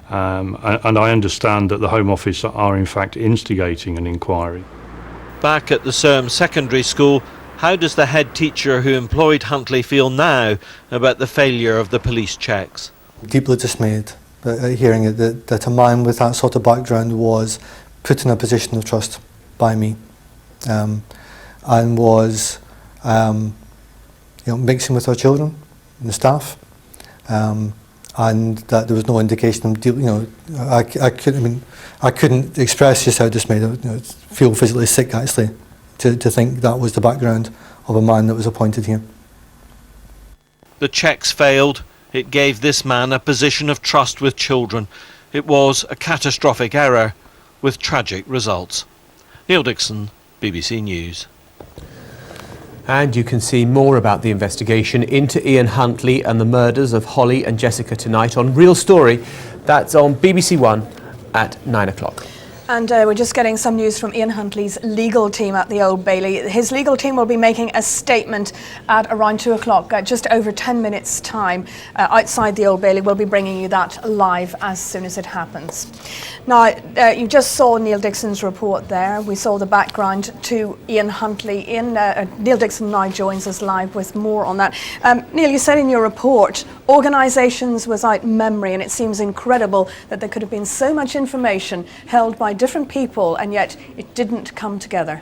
And I understand that the Home Office are in fact instigating an inquiry. Back at the Surm Secondary School, how does the head teacher who employed Huntley feel now about the failure of the police checks? Deeply dismayed at hearing it, that a man with that sort of background was put in a position of trust by me. And was mixing with our children and the staff, and that there was no indication of I couldn't express just how dismayed. I feel physically sick actually to think that was the background of a man that was appointed here. The checks failed. It gave this man a position of trust with children. It was a catastrophic error with tragic results. Neil Dixon, BBC News. And you can see more about the investigation into Ian Huntley and the murders of Holly and Jessica tonight on Real Story. That's on BBC One at 9 o'clock. And we're just getting some news from Ian Huntley's legal team at the Old Bailey. His legal team will be making a statement at around 2 o'clock, just over 10 minutes' time, outside the Old Bailey. We'll be bringing you that live as soon as it happens. Now, you just saw Neil Dixon's report there. We saw the background to Ian Huntley. Neil Dixon now joins us live with more on that. Neil, you said in your report, organisations without memory, and it seems incredible that there could have been so much information held by different people and yet it didn't come together.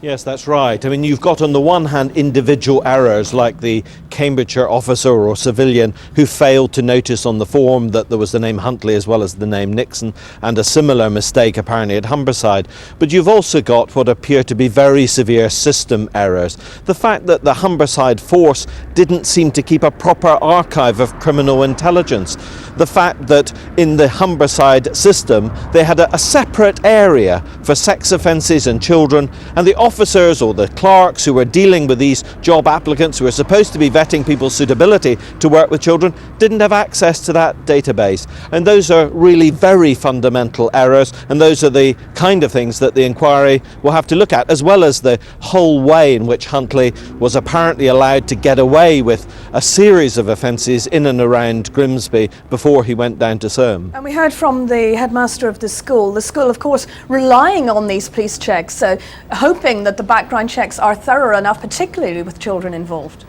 Yes, that's right. I mean, you've got on the one hand individual errors like the Cambridgeshire officer or civilian who failed to notice on the form that there was the name Huntley as well as the name Nixon, and a similar mistake apparently at Humberside. But you've also got what appear to be very severe system errors. The fact that the Humberside force didn't seem to keep a proper archive of criminal intelligence. The fact that in the Humberside system they had a separate area for sex offences and children, and the officers or the clerks who were dealing with these job applicants who were supposed to be vetting people's suitability to work with children didn't have access to that database. And those are really very fundamental errors, and those are the kind of things that the inquiry will have to look at, as well as the whole way in which Huntley was apparently allowed to get away with a series of offences in and around Grimsby before he went down to Surm. And we heard from the headmaster of the school of course relying on these police checks, so hoping that the background checks are thorough enough, particularly with children involved.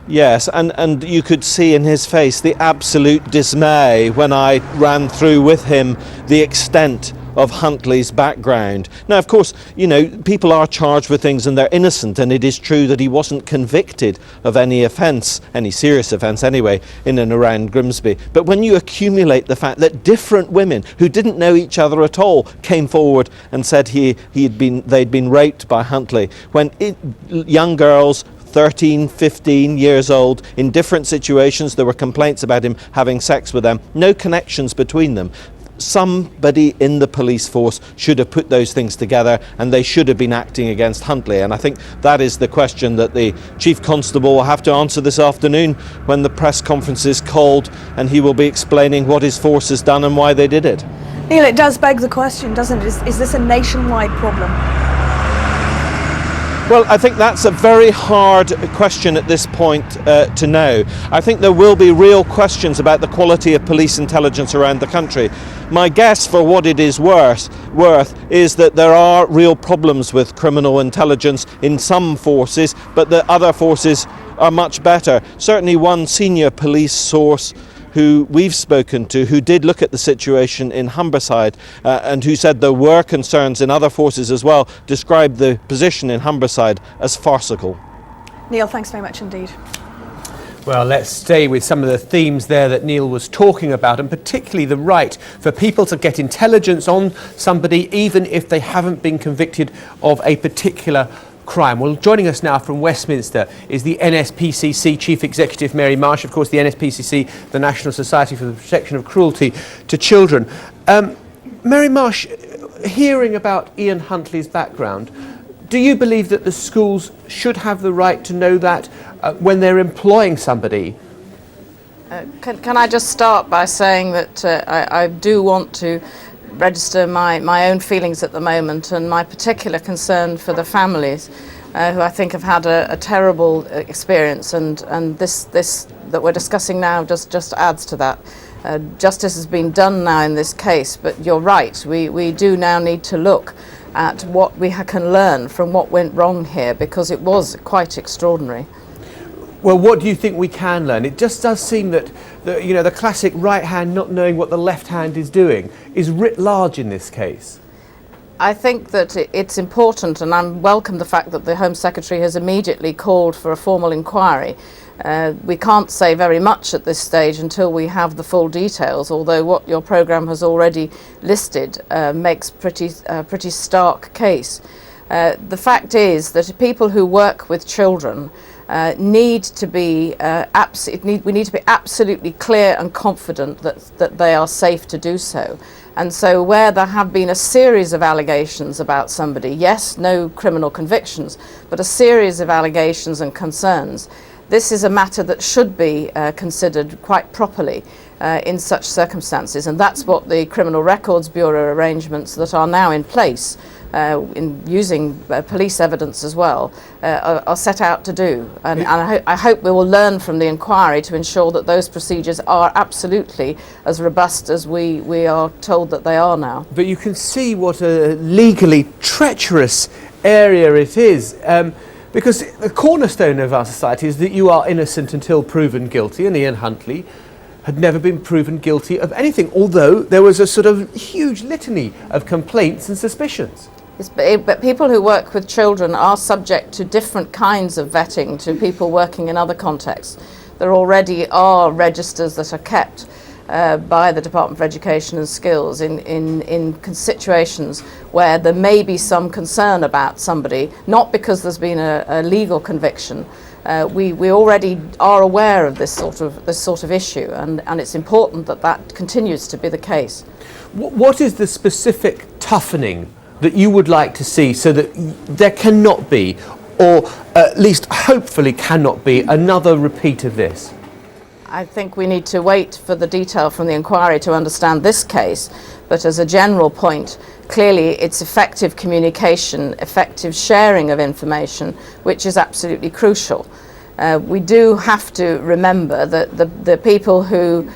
Yes, and you could see in his face the absolute dismay when I ran through with him the extent of Huntley's background. Now, of course, people are charged with things and they're innocent, and it is true that he wasn't convicted of any offence, any serious offence anyway, in and around Grimsby. But when you accumulate the fact that different women who didn't know each other at all came forward and said they'd been raped by Huntley, when young girls 13, 15 years old, in different situations, there were complaints about him having sex with them, no connections between them. Somebody in the police force should have put those things together, and they should have been acting against Huntley. And I think that is the question that the Chief Constable will have to answer this afternoon when the press conference is called, and he will be explaining what his force has done and why they did it. Neil, it does beg the question, doesn't it? Is this a nationwide problem? Well, I think that's a very hard question at this point to know. I think there will be real questions about the quality of police intelligence around the country. My guess, for what it is worth, is that there are real problems with criminal intelligence in some forces, but the other forces are much better. Certainly one senior police source who we've spoken to, who did look at the situation in Humberside and who said there were concerns in other forces as well, described the position in Humberside as farcical. Neil, thanks very much indeed. Well, let's stay with some of the themes there that Neil was talking about, and particularly the right for people to get intelligence on somebody even if they haven't been convicted of a particular crime. Well, joining us now from Westminster is the NSPCC Chief Executive, Mary Marsh. Of course, the NSPCC, the National Society for the Protection of Cruelty to Children. Mary Marsh, hearing about Ian Huntley's background, do you believe that the schools should have the right to know that when they're employing somebody? Can I just start by saying that I do want to register my own feelings at the moment and my particular concern for the families who I think have had a terrible experience, and this that we're discussing now just adds to that. Justice has been done now in this case, but you're right, we do now need to look at what we can learn from what went wrong here, because it was quite extraordinary. Well, what do you think we can learn? It just does seem that the classic right hand not knowing what the left hand is doing is writ large in this case. I think that it's important, and I welcome the fact that the Home Secretary has immediately called for a formal inquiry. We can't say very much at this stage until we have the full details, although what your programme has already listed makes pretty stark case. The fact is that people who work with children need to be we need to be absolutely clear and confident that they are safe to do so. And so where there have been a series of allegations about somebody, yes, no criminal convictions, but a series of allegations and concerns, this is a matter that should be considered quite properly in such circumstances, and that's what the Criminal Records Bureau arrangements that are now in place in using police evidence as well are set out to do. And I hope we will learn from the inquiry to ensure that those procedures are absolutely as robust as we are told that they are now. But you can see what a legally treacherous area it is. Because the cornerstone of our society is that you are innocent until proven guilty, and Ian Huntley had never been proven guilty of anything, although there was a sort of huge litany of complaints and suspicions. Yes, but people who work with children are subject to different kinds of vetting to people working in other contexts. There already are registers that are kept by the Department for Education and Skills in situations where there may be some concern about somebody, not because there's been a legal conviction. We already are aware of this sort of issue, and it's important that continues to be the case. What is the specific toughening that you would like to see so that there cannot be, or at least hopefully cannot be, another repeat of this? I think we need to wait for the detail from the inquiry to understand this case, but as a general point, clearly it's effective communication, effective sharing of information, which is absolutely crucial. We do have to remember that the people who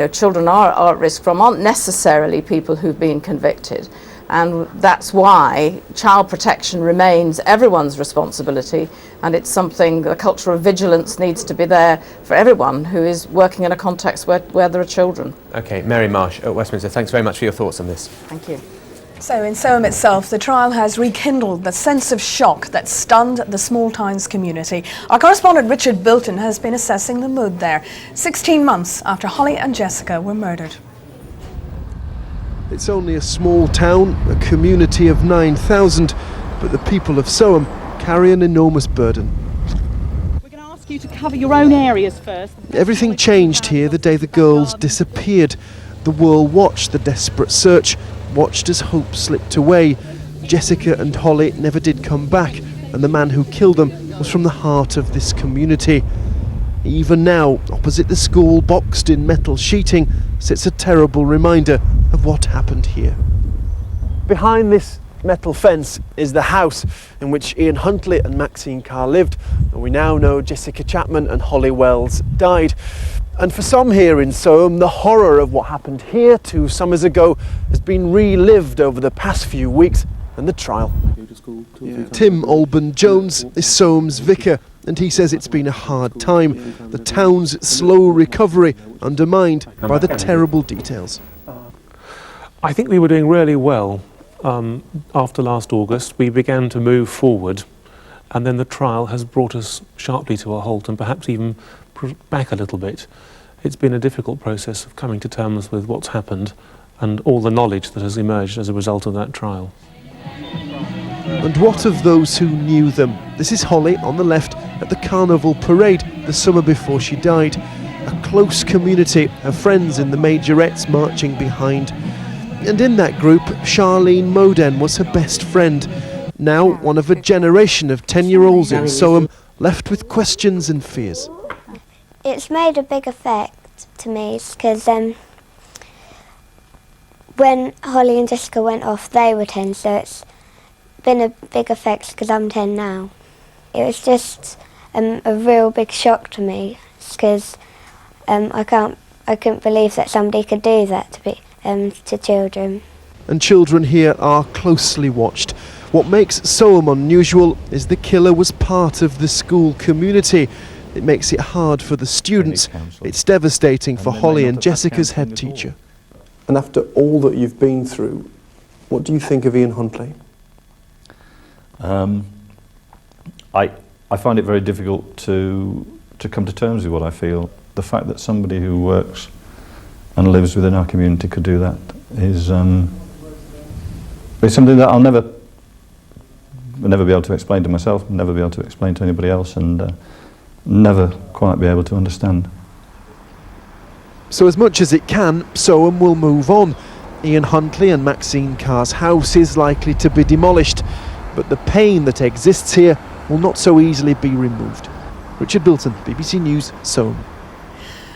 children are at risk from aren't necessarily people who've been convicted. And that's why child protection remains everyone's responsibility, and it's something, the culture of vigilance needs to be there for everyone who is working in a context where there are children. Okay, Mary Marsh at Westminster, thanks very much for your thoughts on this. Thank you. So in Soham itself, the trial has rekindled the sense of shock that stunned the small towns community. Our correspondent Richard Bilton has been assessing the mood there, 16 months after Holly and Jessica were murdered. It's only a small town, a community of 9,000, but the people of Soham carry an enormous burden. We're going to ask you to cover your own areas first. Everything changed here the day the girls disappeared. The world watched the desperate search, watched as hope slipped away. Jessica and Holly never did come back, and the man who killed them was from the heart of this community. Even now, opposite the school, boxed in metal sheeting, sits a terrible reminder of what happened here. Behind this metal fence is the house in which Ian Huntley and Maxine Carr lived, and we now know Jessica Chapman and Holly Wells died. And for some here in Soham, the horror of what happened here 2 summers ago has been relived over the past few weeks and the trial. Tim Alban-Jones is Soham's vicar, and he says it's been a hard time. The town's slow recovery undermined by the terrible details. I think we were doing really well after last August. We began to move forward, and then the trial has brought us sharply to a halt, and perhaps even back a little bit, it's been a difficult process of coming to terms with what's happened and all the knowledge that has emerged as a result of that trial. And what of those who knew them? This is Holly on the left at the Carnival Parade the summer before she died. A close community, her friends in the majorettes marching behind. And in that group, Charlene Moden was her best friend. Now one of a generation of 10-year-olds in Soham, left with questions and fears. It's made a big effect to me because when Holly and Jessica went off, they were 10, so it's been a big effect because I'm 10 now. It was just a real big shock to me because I couldn't believe that somebody could do that to children. And children here are closely watched. What makes Soham unusual is the killer was part of the school community. It makes it hard for the students. It's devastating for Holly and Jessica's head teacher. And after all that you've been through, what do you think of Ian Huntley? I find it very difficult to come to terms with what I feel. The fact that somebody who works and lives within our community could do that is something that I'll never be able to explain to myself, never be able to explain to anybody else, and never quite be able to understand. So as much as it can, Soham will move on. Ian Huntley and Maxine Carr's house is likely to be demolished, but the pain that exists here will not so easily be removed. Richard Bilton, BBC News, Soham.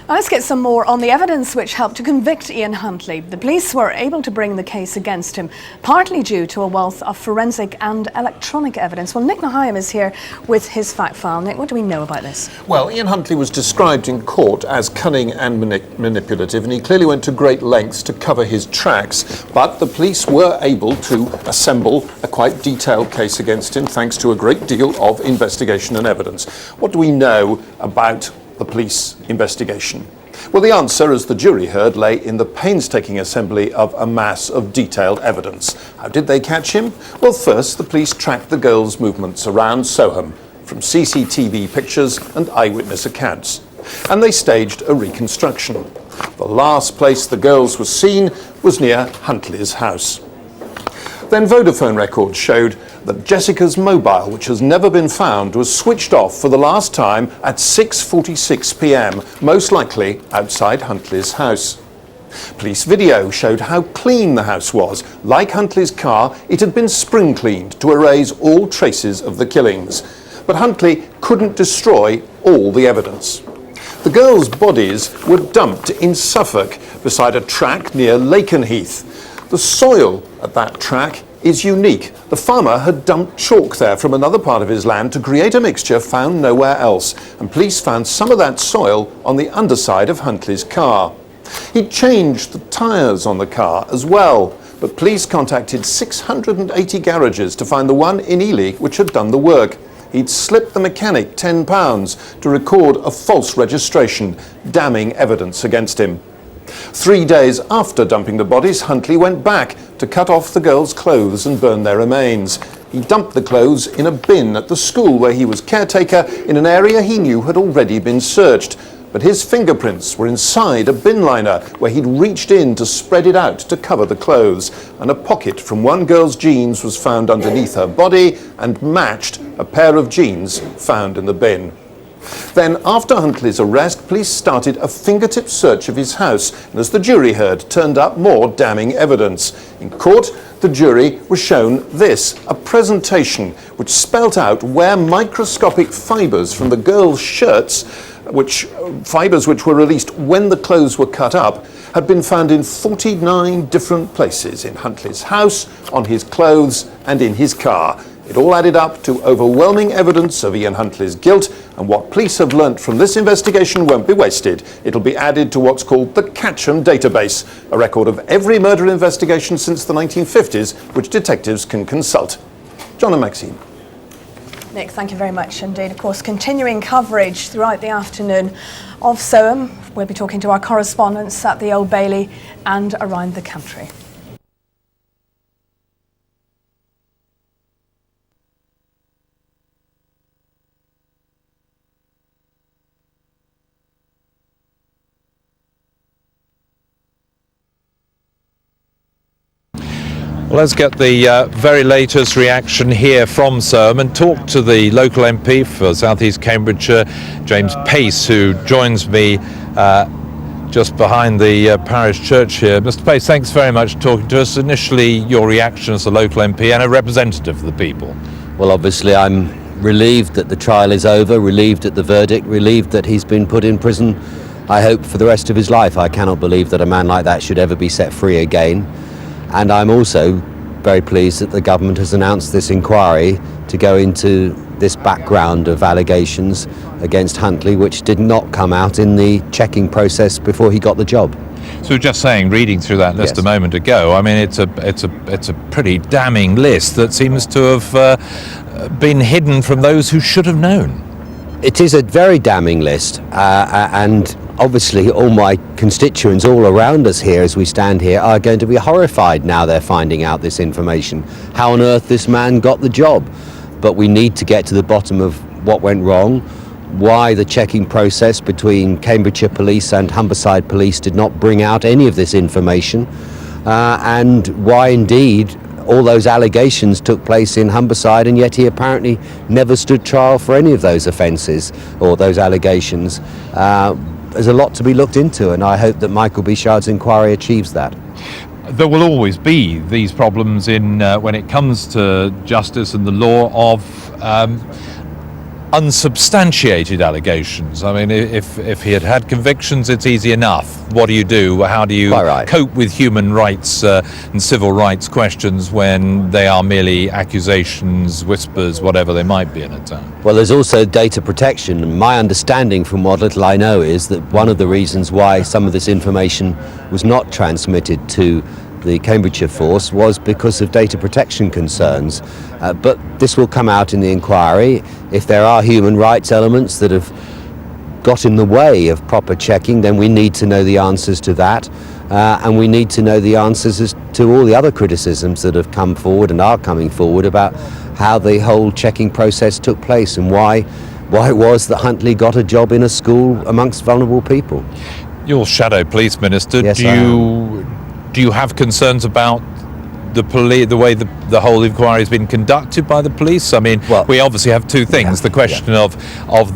Let's get some more on the evidence which helped to convict Ian Huntley. The police were able to bring the case against him, partly due to a wealth of forensic and electronic evidence. Well, Nick Nahayam is here with his fact file. Nick, what do we know about this? Well, Ian Huntley was described in court as cunning and manipulative, and he clearly went to great lengths to cover his tracks. But the police were able to assemble a quite detailed case against him, thanks to a great deal of investigation and evidence. What do we know about the police investigation? Well, the answer, as the jury heard, lay in the painstaking assembly of a mass of detailed evidence. How did they catch him? Well, first, the police tracked the girls' movements around Soham from CCTV pictures and eyewitness accounts, and they staged a reconstruction. The last place the girls were seen was near Huntley's house. Then Vodafone records showed that Jessica's mobile, which has never been found, was switched off for the last time at 6:46 p.m, most likely outside Huntley's house. Police video showed how clean the house was. Like Huntley's car, it had been spring cleaned to erase all traces of the killings. But Huntley couldn't destroy all the evidence. The girls' bodies were dumped in Suffolk beside a track near Lakenheath. The soil at that track is unique. The farmer had dumped chalk there from another part of his land to create a mixture found nowhere else, and police found some of that soil on the underside of Huntley's car. He'd changed the tyres on the car as well, but police contacted 680 garages to find the one in Ely which had done the work. He'd slipped the mechanic £10 to record a false registration, damning evidence against him. 3 days after dumping the bodies, Huntley went back to cut off the girls' clothes and burn their remains. He dumped the clothes in a bin at the school where he was caretaker in an area he knew had already been searched. But his fingerprints were inside a bin liner where he'd reached in to spread it out to cover the clothes, and a pocket from one girl's jeans was found underneath her body and matched a pair of jeans found in the bin. Then, after Huntley's arrest, police started a fingertip search of his house, and as the jury heard, turned up more damning evidence. In court, the jury was shown this, a presentation which spelt out where microscopic fibres from the girls' shirts, fibres which were released when the clothes were cut up, had been found in 49 different places in Huntley's house, on his clothes, and in his car. It all added up to overwhelming evidence of Ian Huntley's guilt, and what police have learnt from this investigation won't be wasted. It'll be added to what's called the Catcham database, a record of every murder investigation since the 1950s, which detectives can consult. John and Maxine. Nick, thank you very much indeed. Of course, continuing coverage throughout the afternoon of Soham. We'll be talking to our correspondents at the Old Bailey and around the country. Well, let's get the very latest reaction here from Surm and talk to the local MP for South East Cambridgeshire, James Pace, who joins me just behind the parish church here. Mr. Pace, thanks very much for talking to us. Initially, your reaction as a local MP and a representative of the people. Well, obviously, I'm relieved that the trial is over, relieved at the verdict, relieved that he's been put in prison, I hope, for the rest of his life. I cannot believe that a man like that should ever be set free again. And I'm also very pleased that the government has announced this inquiry to go into this background of allegations against Huntley, which did not come out in the checking process before he got the job. So just saying, reading through that list a moment ago, I mean, it's a pretty damning list that seems to have been hidden from those who should have known. It is a very damning list, and obviously all my constituents all around us here as we stand here are going to be horrified now they're finding out this information. How on earth this man got the job? But we need to get to the bottom of what went wrong, why the checking process between Cambridgeshire Police and Humberside Police did not bring out any of this information, and why indeed all those allegations took place in Humberside, and yet he apparently never stood trial for any of those offences or those allegations. There's a lot to be looked into, and I hope that Michael Bichard's inquiry achieves that. There will always be these problems in when it comes to justice and the law of unsubstantiated allegations. I mean, if he had had convictions, it's easy enough. What do you do? How do you cope with human rights and civil rights questions when they are merely accusations, whispers, whatever they might be in a town? Well, there's also data protection. My understanding from what little I know is that one of the reasons why some of this information was not transmitted to the Cambridgeshire force was because of data protection concerns. But this will come out in the inquiry. If there are human rights elements that have got in the way of proper checking, then we need to know the answers to that. And we need to know the answers to all the other criticisms that have come forward and are coming forward about how the whole checking process took place and why it was that Huntley got a job in a school amongst vulnerable people. Your shadow police minister, yes, do you have concerns about the way the whole inquiry has been conducted by the police? I mean, we obviously have two things: the question of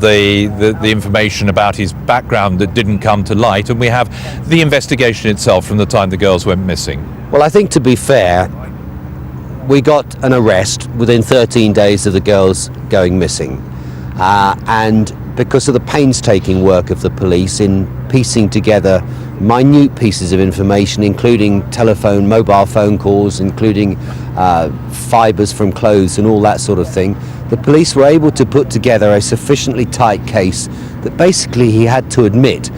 the information about his background that didn't come to light, and we have the investigation itself from the time the girls went missing. Well, I think, to be fair, we got an arrest within 13 days of the girls going missing, and because of the painstaking work of the police in piecing together minute pieces of information, including mobile phone calls, including fibres from clothes and all that sort of thing, the police were able to put together a sufficiently tight case that basically he had to admit,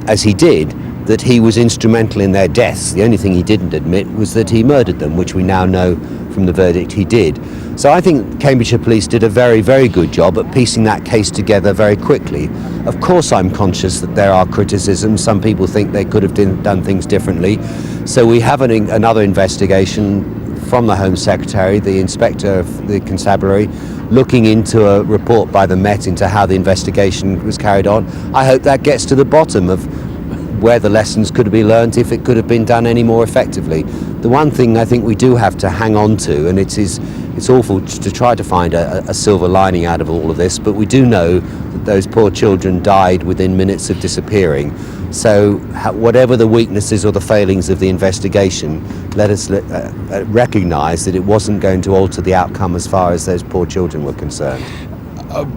as he did, that he was instrumental in their deaths. The only thing he didn't admit was that he murdered them, which we now know from the verdict he did. So I think Cambridgeshire Police did a very, very good job at piecing that case together very quickly. Of course, I'm conscious that there are criticisms. Some people think they could have done things differently. So we have another investigation from the Home Secretary, the Inspector of the Constabulary, looking into a report by the Met into how the investigation was carried on. I hope that gets to the bottom of where the lessons could have been learned, if it could have been done any more effectively. The one thing I think we do have to hang on to, and it's awful to try to find a silver lining out of all of this, but we do know that those poor children died within minutes of disappearing. So whatever the weaknesses or the failings of the investigation, let us recognise that it wasn't going to alter the outcome as far as those poor children were concerned.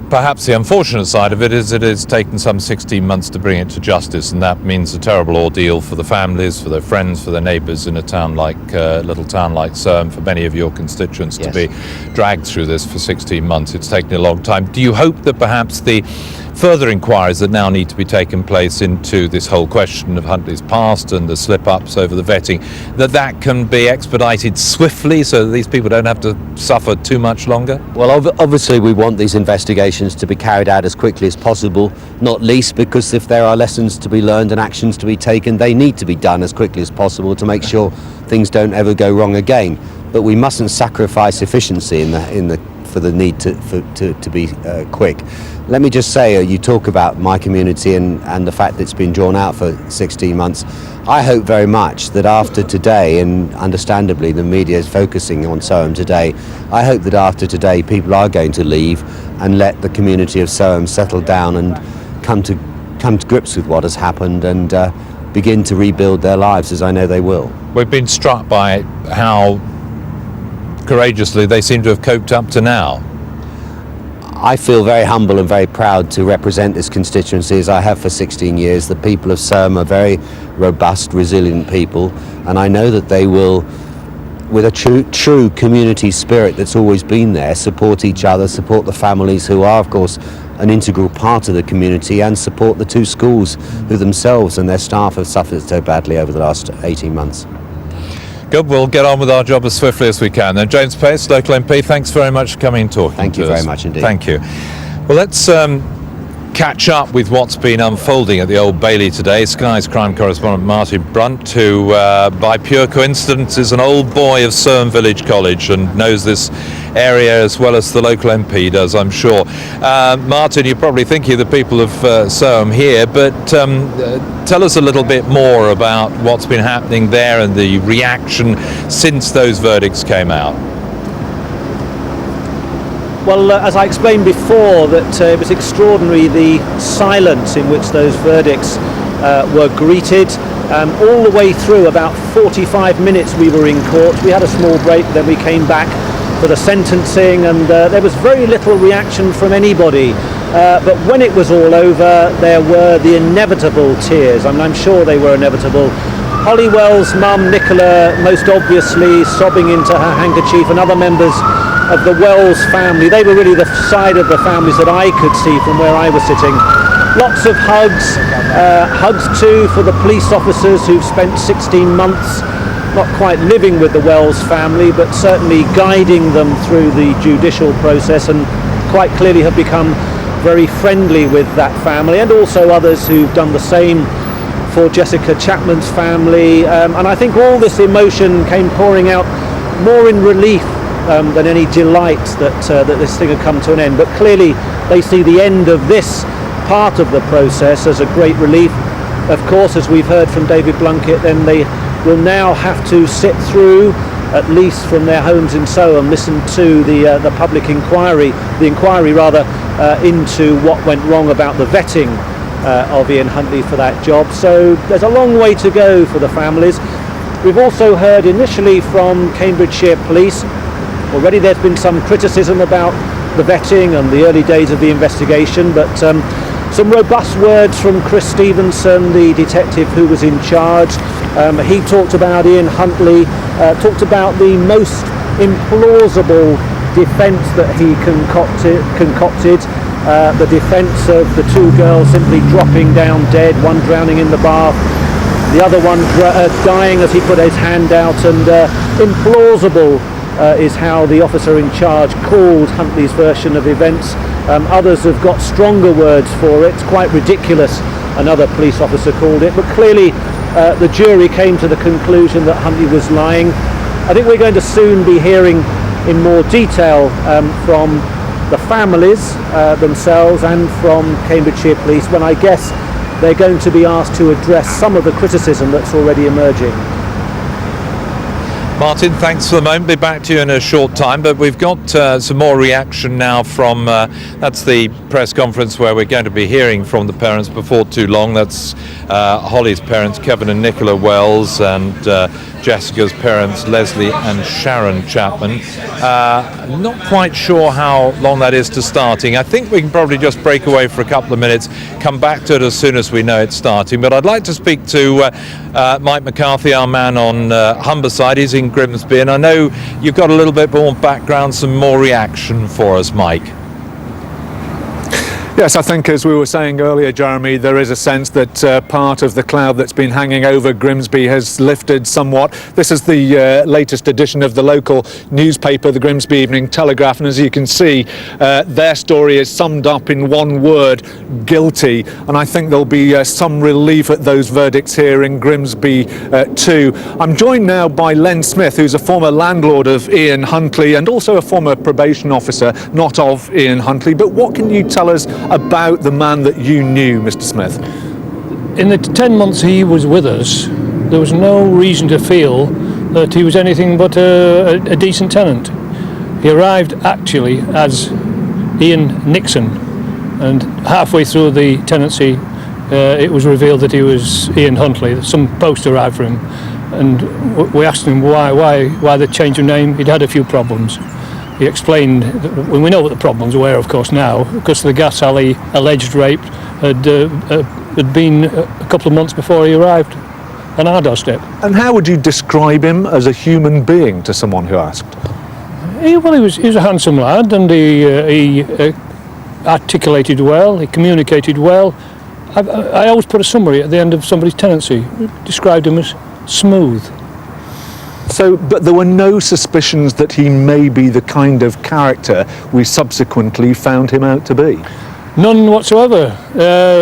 Perhaps the unfortunate side of it is it has taken some 16 months to bring it to justice, and that means a terrible ordeal for the families, for their friends, for their neighbours in a town like little town like Surm, for many of your constituents to be dragged through this for 16 months. It's taken a long time. Do you hope that perhaps the further inquiries that now need to be taken place into this whole question of Huntley's past and the slip-ups over the vetting, that can be expedited swiftly so that these people don't have to suffer too much longer? Well, obviously we want these investigations to be carried out as quickly as possible, not least because if there are lessons to be learned and actions to be taken, they need to be done as quickly as possible to make sure things don't ever go wrong again. But we mustn't sacrifice efficiency in the for the need to be quick. Let me just say, you talk about my community and the fact that it's been drawn out for 16 months. I hope very much that after today, and understandably the media is focusing on Soham today, I hope that after today people are going to leave and let the community of Soham settle down and come to grips with what has happened and begin to rebuild their lives, as I know they will. We've been struck by how courageously they seem to have coped up to now. I feel very humble and very proud to represent this constituency as I have for 16 years. The people of Soham are very robust, resilient people, and I know that they will, with a true community spirit that's always been there, support each other, support the families who are, of course, an integral part of the community, and support the two schools who themselves and their staff have suffered so badly over the last 18 months. Good, we'll get on with our job as swiftly as we can. Then James Pace, local MP, thanks very much for coming and talking. Thank you very much indeed. Thank you. Well, let's catch up with what's been unfolding at the Old Bailey today. Sky's crime correspondent Martin Brunt, who by pure coincidence is an old boy of Soham Village College and knows this area as well as the local MP does, I'm sure. Martin, you're probably thinking of the people of Soham here, but tell us a little bit more about what's been happening there and the reaction since those verdicts came out. Well, as I explained before, that it was extraordinary the silence in which those verdicts were greeted. All the way through, about 45 minutes we were in court. We had a small break, then we came back for the sentencing, and there was very little reaction from anybody. But when it was all over, there were the inevitable tears. I mean, I'm sure they were inevitable. Hollywell's mum, Nicola, most obviously sobbing into her handkerchief, and other members of the Wells family. They were really the side of the families that I could see from where I was sitting. Lots of hugs, hugs too for the police officers who've spent 16 months not quite living with the Wells family, but certainly guiding them through the judicial process, and quite clearly have become very friendly with that family, and also others who've done the same for Jessica Chapman's family. And I think all this emotion came pouring out more in relief than any delight that this thing had come to an end. But clearly they see the end of this part of the process as a great relief. Of course, as we've heard from David Blunkett, then they will now have to sit through, at least from their homes in Soham, listen to the public inquiry, into what went wrong about the vetting of Ian Huntley for that job. So there's a long way to go for the families. We've also heard initially from Cambridgeshire Police. Already there's been some criticism about the vetting and the early days of the investigation, but some robust words from Chris Stevenson, the detective who was in charge. He talked about Ian Huntley, talked about the most implausible defence that he concocted, the defence of the two girls simply dropping down dead, one drowning in the bath, the other one dying as he put his hand out, and implausible is how the officer in charge called Huntley's version of events. Others have got stronger words for it. Quite ridiculous, another police officer called it. But clearly the jury came to the conclusion that Huntley was lying. I think we're going to soon be hearing in more detail from the families themselves and from Cambridgeshire Police, when I guess they're going to be asked to address some of the criticism that's already emerging. Martin, thanks for the moment. Be back to you in a short time, but we've got some more reaction now from, that's the press conference where we're going to be hearing from the parents before too long. That's Holly's parents, Kevin and Nicola Wells, and Jessica's parents, Leslie and Sharon Chapman. Not quite sure how long that is to starting. I think we can probably just break away for a couple of minutes, come back to it as soon as we know it's starting. But I'd like to speak to Mike McCarthy, our man on Humberside. He's in Grimsby, and I know you've got a little bit more background, some more reaction for us, Mike. Yes, I think as we were saying earlier, Jeremy, there is a sense that part of the cloud that's been hanging over Grimsby has lifted somewhat. This is the latest edition of the local newspaper, the Grimsby Evening Telegraph, and as you can see, their story is summed up in one word: guilty. And I think there'll be some relief at those verdicts here in Grimsby too. I'm joined now by Len Smith, who's a former landlord of Ian Huntley and also a former probation officer, not of Ian Huntley. But what can you tell us about the man that you knew, Mr. Smith? In the 10 months he was with us, there was no reason to feel that he was anything but a decent tenant. He arrived actually as Ian Nixon, and halfway through the tenancy it was revealed that he was Ian Huntley. Some post arrived for him, and we asked him why the change of name. He'd had a few problems. He explained that, when we know what the problems were, of course, now, because the gas alley alleged rape had been a couple of months before he arrived on our doorstep. And how would you describe him as a human being to someone who asked? He was a handsome lad, and he articulated well, he communicated well. I always put a summary at the end of somebody's tenancy, described him as smooth. So, but there were no suspicions that he may be the kind of character we subsequently found him out to be? None whatsoever.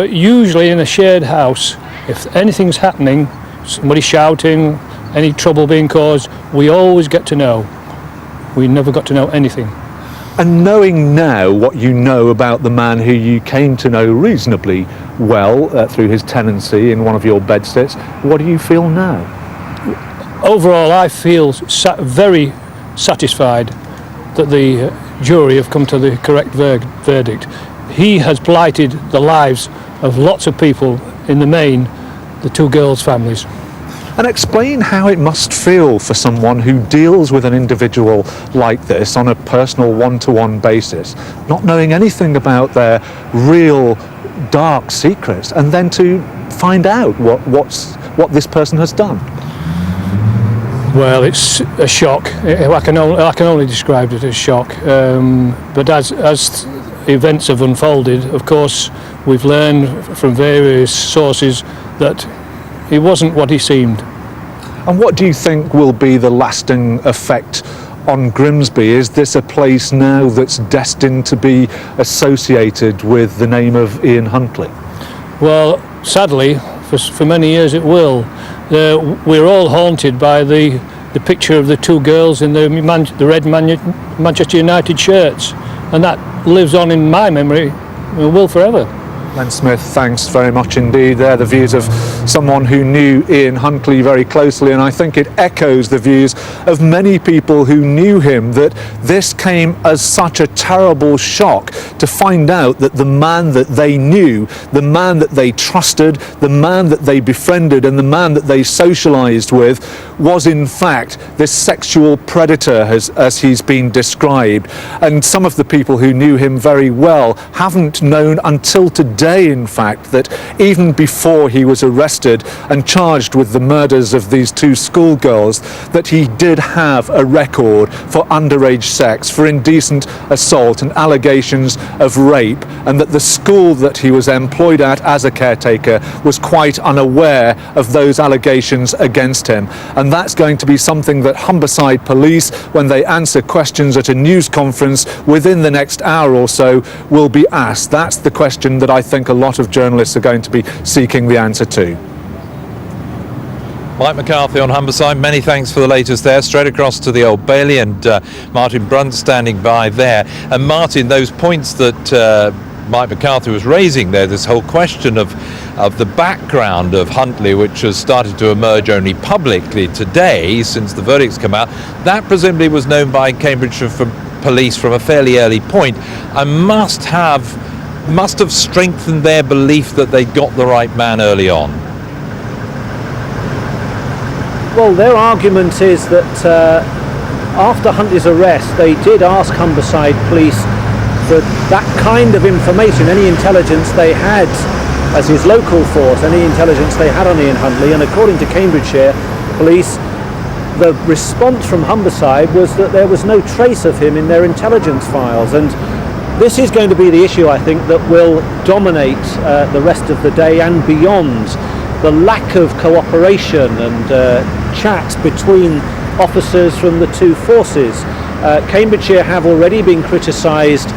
Usually in a shared house, if anything's happening, somebody shouting, any trouble being caused, we always get to know. We never got to know anything. And knowing now what you know about the man who you came to know reasonably well through his tenancy in one of your bedsteads, what do you feel now? Overall, I feel very satisfied that the jury have come to the correct verdict. He has blighted the lives of lots of people, in the main, the two girls' families. And explain how it must feel for someone who deals with an individual like this on a personal one-to-one basis, not knowing anything about their real dark secrets, and then to find out what this person has done. Well, it's a shock. I can only describe it as shock. But as events have unfolded, of course, we've learned from various sources that he wasn't what he seemed. And what do you think will be the lasting effect on Grimsby? Is this a place now that's destined to be associated with the name of Ian Huntley? Well, sadly, for many years it will. We're all haunted by the picture of the two girls in the red Manchester United shirts, and that lives on in my memory and will forever. Len Smith, thanks very much indeed. They're the views of someone who knew Ian Huntley very closely, and I think it echoes the views of many people who knew him, that this came as such a terrible shock to find out that the man that they knew, the man that they trusted, the man that they befriended, and the man that they socialised with was in fact this sexual predator as he's been described. And some of the people who knew him very well haven't known until today, in fact, that even before he was arrested and charged with the murders of these two schoolgirls, that he did have a record for underage sex, for indecent assault and allegations of rape, and that the school that he was employed at as a caretaker was quite unaware of those allegations against him. And that's going to be something that Humberside Police, when they answer questions at a news conference within the next hour or so, will be asked. That's the question that I think a lot of journalists are going to be seeking the answer to. Mike McCarthy on Humberside, many thanks for the latest there. Straight across to the Old Bailey, and Martin Brunt standing by there. And Martin, those points that Mike McCarthy was raising there, this whole question of the background of Huntley, which has started to emerge only publicly today since the verdicts come out, that presumably was known by Cambridgeshire Police from a fairly early point, and must have strengthened their belief that they got the right man early on. Well, their argument is that after Huntley's arrest, they did ask Humberside Police for that kind of information, any intelligence they had as his local force, any intelligence they had on Ian Huntley, and according to Cambridgeshire Police, the response from Humberside was that there was no trace of him in their intelligence files, and This is going to be the issue, I think, that will dominate the rest of the day and beyond. The lack of cooperation and chat between officers from the two forces. Cambridgeshire have already been criticised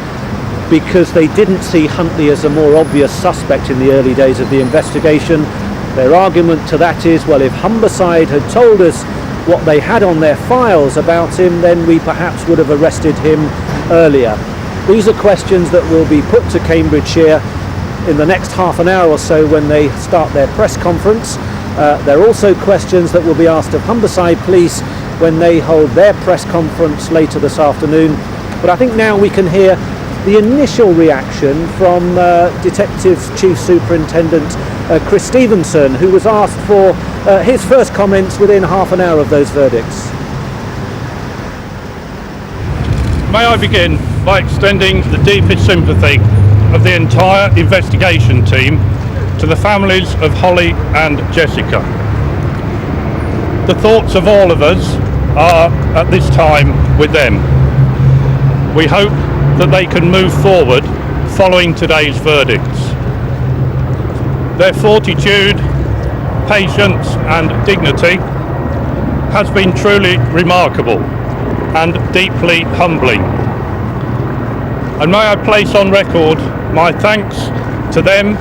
because they didn't see Huntley as a more obvious suspect in the early days of the investigation. Their argument to that is, well, if Humberside had told us what they had on their files about him, then we perhaps would have arrested him earlier. These are questions that will be put to Cambridgeshire in the next half an hour or so when they start their press conference. There are also questions that will be asked of Humberside Police when they hold their press conference later this afternoon. But I think now we can hear the initial reaction from Detective Chief Superintendent Chris Stevenson, who was asked for his first comments within half an hour of those verdicts. May I begin by extending the deepest sympathy of the entire investigation team to the families of Holly and Jessica. The thoughts of all of us are at this time with them. We hope that they can move forward following today's verdicts. Their fortitude, patience and dignity has been truly remarkable and deeply humbling. And may I place on record my thanks to them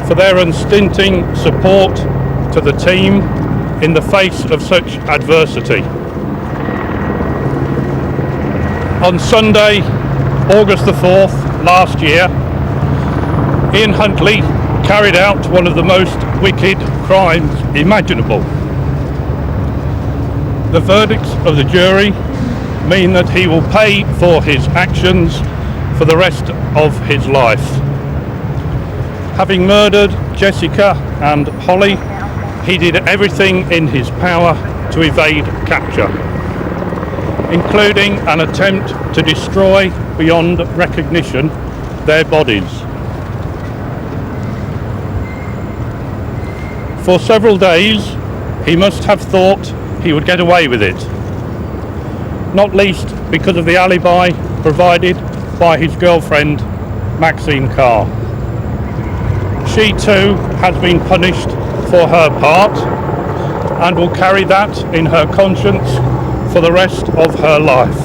for their unstinting support to the team in the face of such adversity. On Sunday, August the 4th last year, Ian Huntley carried out one of the most wicked crimes imaginable. The verdicts of the jury mean that he will pay for his actions for the rest of his life. Having murdered Jessica and Holly, he did everything in his power to evade capture, including an attempt to destroy beyond recognition their bodies. For several days, he must have thought he would get away with it, not least because of the alibi provided by his girlfriend, Maxine Carr. She too has been punished for her part and will carry that in her conscience for the rest of her life.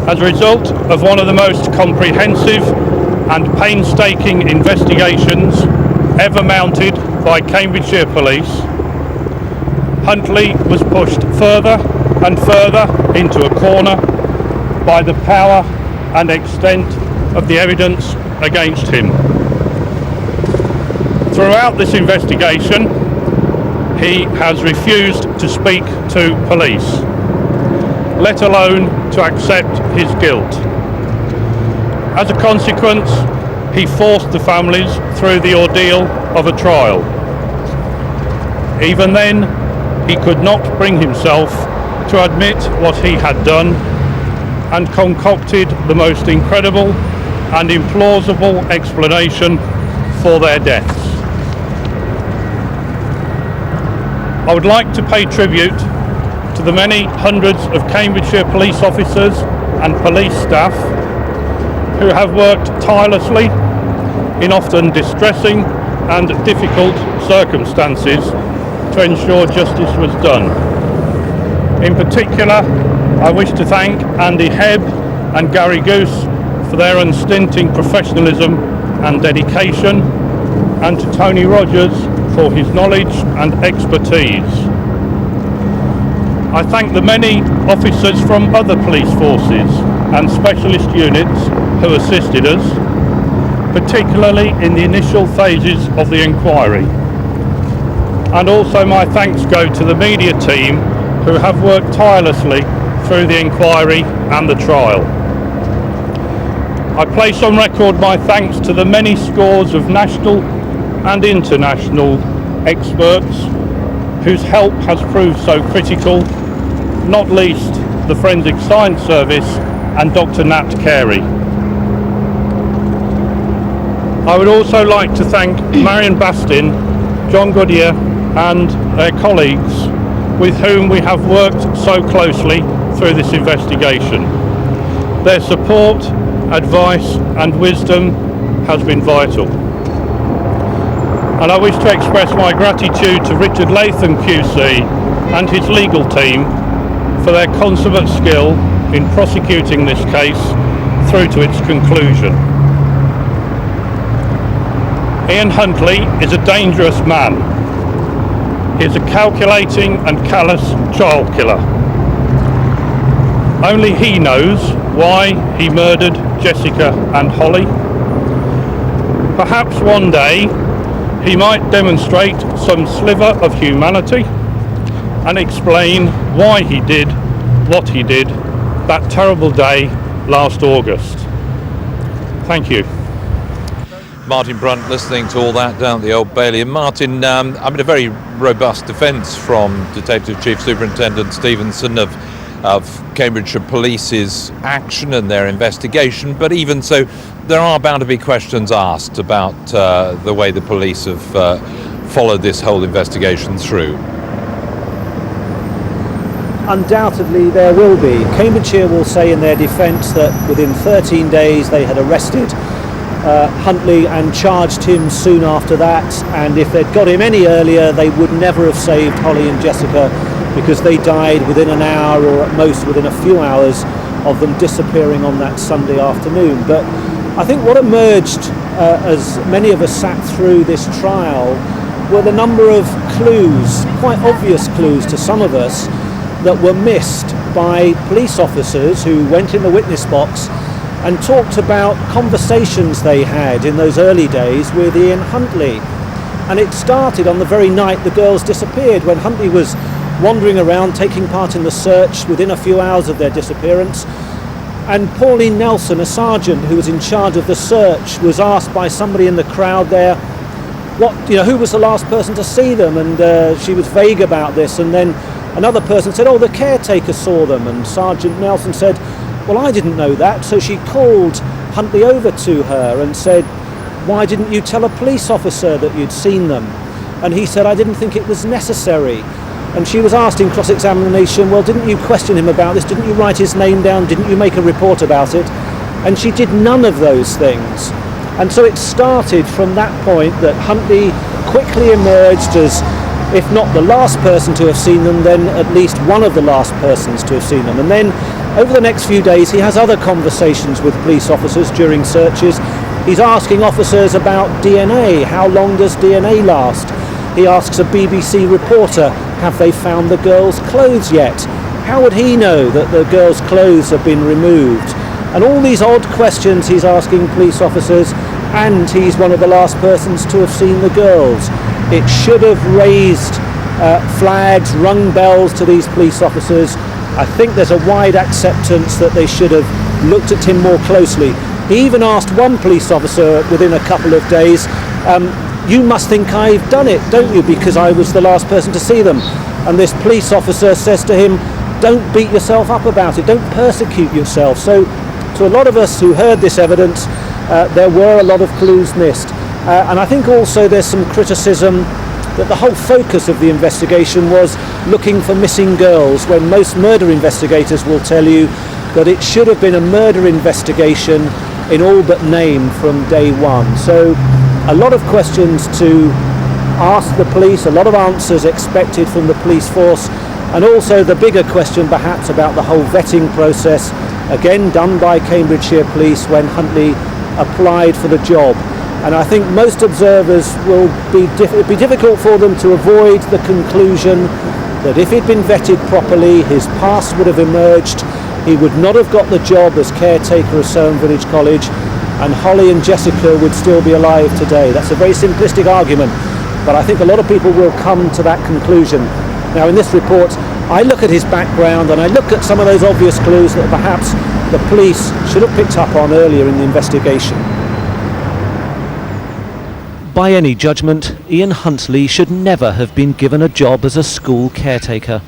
As a result of one of the most comprehensive and painstaking investigations ever mounted by Cambridgeshire Police, Huntley was pushed further and further into a corner by the power and extent of the evidence against him. Throughout this investigation, he has refused to speak to police, let alone to accept his guilt. As a consequence, he forced the families through the ordeal of a trial. Even then, he could not bring himself to admit what he had done and concocted the most incredible and implausible explanation for their deaths. I would like to pay tribute to the many hundreds of Cambridgeshire police officers and police staff who have worked tirelessly in often distressing and difficult circumstances to ensure justice was done. In particular, I wish to thank Andy Hebb and Gary Goose for their unstinting professionalism and dedication, and to Tony Rogers for his knowledge and expertise. I thank the many officers from other police forces and specialist units who assisted us, particularly in the initial phases of the inquiry. And also my thanks go to the media team who have worked tirelessly through the inquiry and the trial. I place on record my thanks to the many scores of national and international experts whose help has proved so critical, not least the Forensic Science Service and Dr. Nat Carey. I would also like to thank Marion Bastin, John Goodyear and their colleagues with whom we have worked so closely through this investigation. Their support, advice and wisdom has been vital. And I wish to express my gratitude to Richard Latham QC and his legal team for their consummate skill in prosecuting this case through to its conclusion. Ian Huntley is a dangerous man. He is a calculating and callous child killer. Only he knows why he murdered Jessica and Holly. Perhaps one day he might demonstrate some sliver of humanity and explain why he did what he did that terrible day last August. Thank you. Martin Brunt listening to all that down at the Old Bailey. And Martin, a very robust defence from Detective Chief Superintendent Stevenson of Cambridgeshire Police's action and their investigation, but even so, there are bound to be questions asked about the way the police have followed this whole investigation through. Undoubtedly there will be. Cambridgeshire will say in their defence that within 13 days they had arrested Huntley and charged him soon after that, and if they'd got him any earlier they would never have saved Holly and Jessica, because they died within an hour or at most within a few hours of them disappearing on that Sunday afternoon. But I think what emerged as many of us sat through this trial were the number of clues, quite obvious clues to some of us, that were missed by police officers who went in the witness box and talked about conversations they had in those early days with Ian Huntley. And it started on the very night the girls disappeared, when Huntley was wandering around taking part in the search within a few hours of their disappearance. And Pauline Nelson, a sergeant who was in charge of the search, was asked by somebody in the crowd there who was the last person to see them, and she was vague about this, and then another person said, the caretaker saw them, and Sergeant Nelson said, well, I didn't know that. So she called Huntley over to her and said, why didn't you tell a police officer that you'd seen them? And he said, I didn't think it was necessary. And she was asked in cross-examination, well, didn't you question him about this? Didn't you write his name down? Didn't you make a report about it? And she did none of those things. And so it started from that point that Huntley quickly emerged as, if not the last person to have seen them, then at least one of the last persons to have seen them. And then over the next few days he has other conversations with police officers during searches. He's asking officers about DNA. How long does DNA last? He asks a BBC reporter, have they found the girls' clothes yet? How would he know that the girls' clothes have been removed? And all these odd questions he's asking police officers, and he's one of the last persons to have seen the girls. It should have raised flags, rung bells to these police officers. I think there's a wide acceptance that they should have looked at him more closely. He even asked one police officer within a couple of days, you must think I've done it, don't you, because I was the last person to see them. And this police officer says to him, don't beat yourself up about it, don't persecute yourself. So to a lot of us who heard this evidence, there were a lot of clues missed. And I think also there's some criticism that the whole focus of the investigation was looking for missing girls, when most murder investigators will tell you that it should have been a murder investigation in all but name from day one. So a lot of questions to ask the police, a lot of answers expected from the police force, and also the bigger question perhaps about the whole vetting process, again done by Cambridgeshire Police when Huntley applied for the job. And I think most observers will it'd be difficult for them to avoid the conclusion that if he'd been vetted properly, his past would have emerged, he would not have got the job as caretaker of Soham Village College, and Holly and Jessica would still be alive today. That's a very simplistic argument, but I think a lot of people will come to that conclusion. Now in this report, I look at his background and I look at some of those obvious clues that perhaps the police should have picked up on earlier in the investigation. By any judgment, Ian Huntley should never have been given a job as a school caretaker.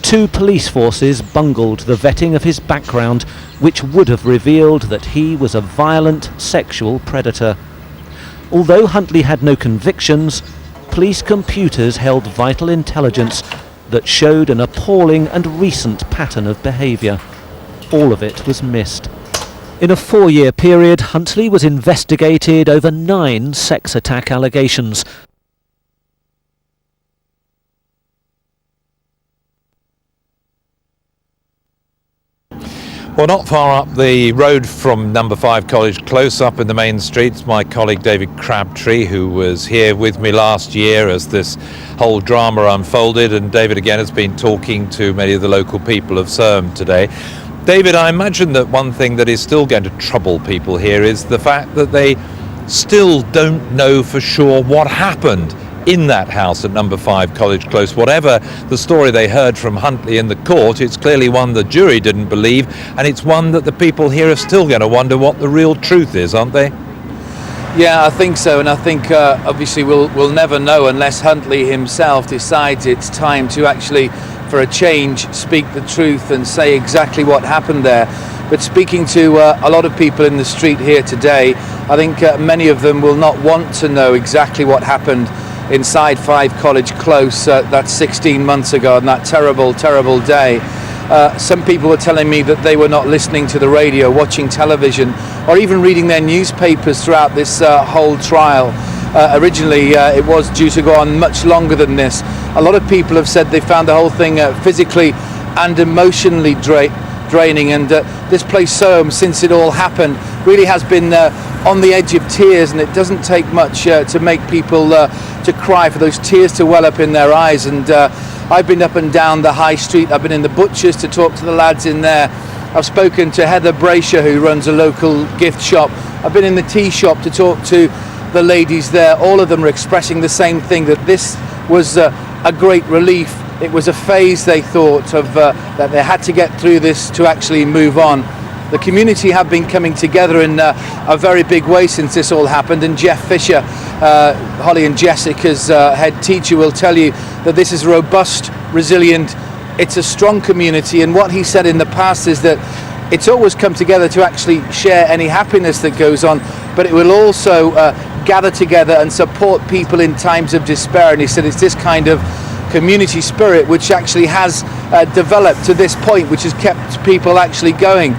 2 police forces bungled the vetting of his background, which would have revealed that he was a violent sexual predator. Although Huntley had no convictions, police computers held vital intelligence that showed an appalling and recent pattern of behaviour. all of it was missed. In a 4-year period, Huntley was investigated over 9 sex attack allegations. Well, not far up the road from number 5 College, close up in the main streets, my colleague David Crabtree, who was here with me last year as this whole drama unfolded, and David again has been talking to many of the local people of Surm today. David, I imagine that one thing that is still going to trouble people here is the fact that they still don't know for sure what happened in that house at number 5 College Close. Whatever the story they heard from Huntley in the court, it's clearly one the jury didn't believe, and it's one that the people here are still going to wonder what the real truth is, aren't they? Yeah, I think so, and I think obviously we'll never know unless Huntley himself decides it's time to actually, for a change, speak the truth and say exactly what happened there. But speaking to a lot of people in the street here today, I think many of them will not want to know exactly what happened inside 5 College Close that 16 months ago on that terrible, terrible day. Some people were telling me that they were not listening to the radio, watching television, or even reading their newspapers throughout this whole trial. Originally, it was due to go on much longer than this. A lot of people have said they found the whole thing physically and emotionally draining, and this place, Surm, since it all happened, really has been on the edge of tears, and it doesn't take much to make people to cry, for those tears to well up in their eyes. And I've been up and down the high street. I've been in the butcher's to talk to the lads in there. I've spoken to Heather Brasher, who runs a local gift shop. I've been in the tea shop to talk to the ladies there. All of them are expressing the same thing, that this was a great relief. It was a phase, they thought, of that they had to get through this to actually move on. The community have been coming together in a very big way since this all happened, and Jeff Fisher, Holly and Jessica's head teacher, will tell you that this is robust, resilient, it's a strong community, and what he said in the past is that it's always come together to actually share any happiness that goes on, but it will also gather together and support people in times of despair. And he said it's this kind of community spirit which actually has developed to this point, which has kept people actually going.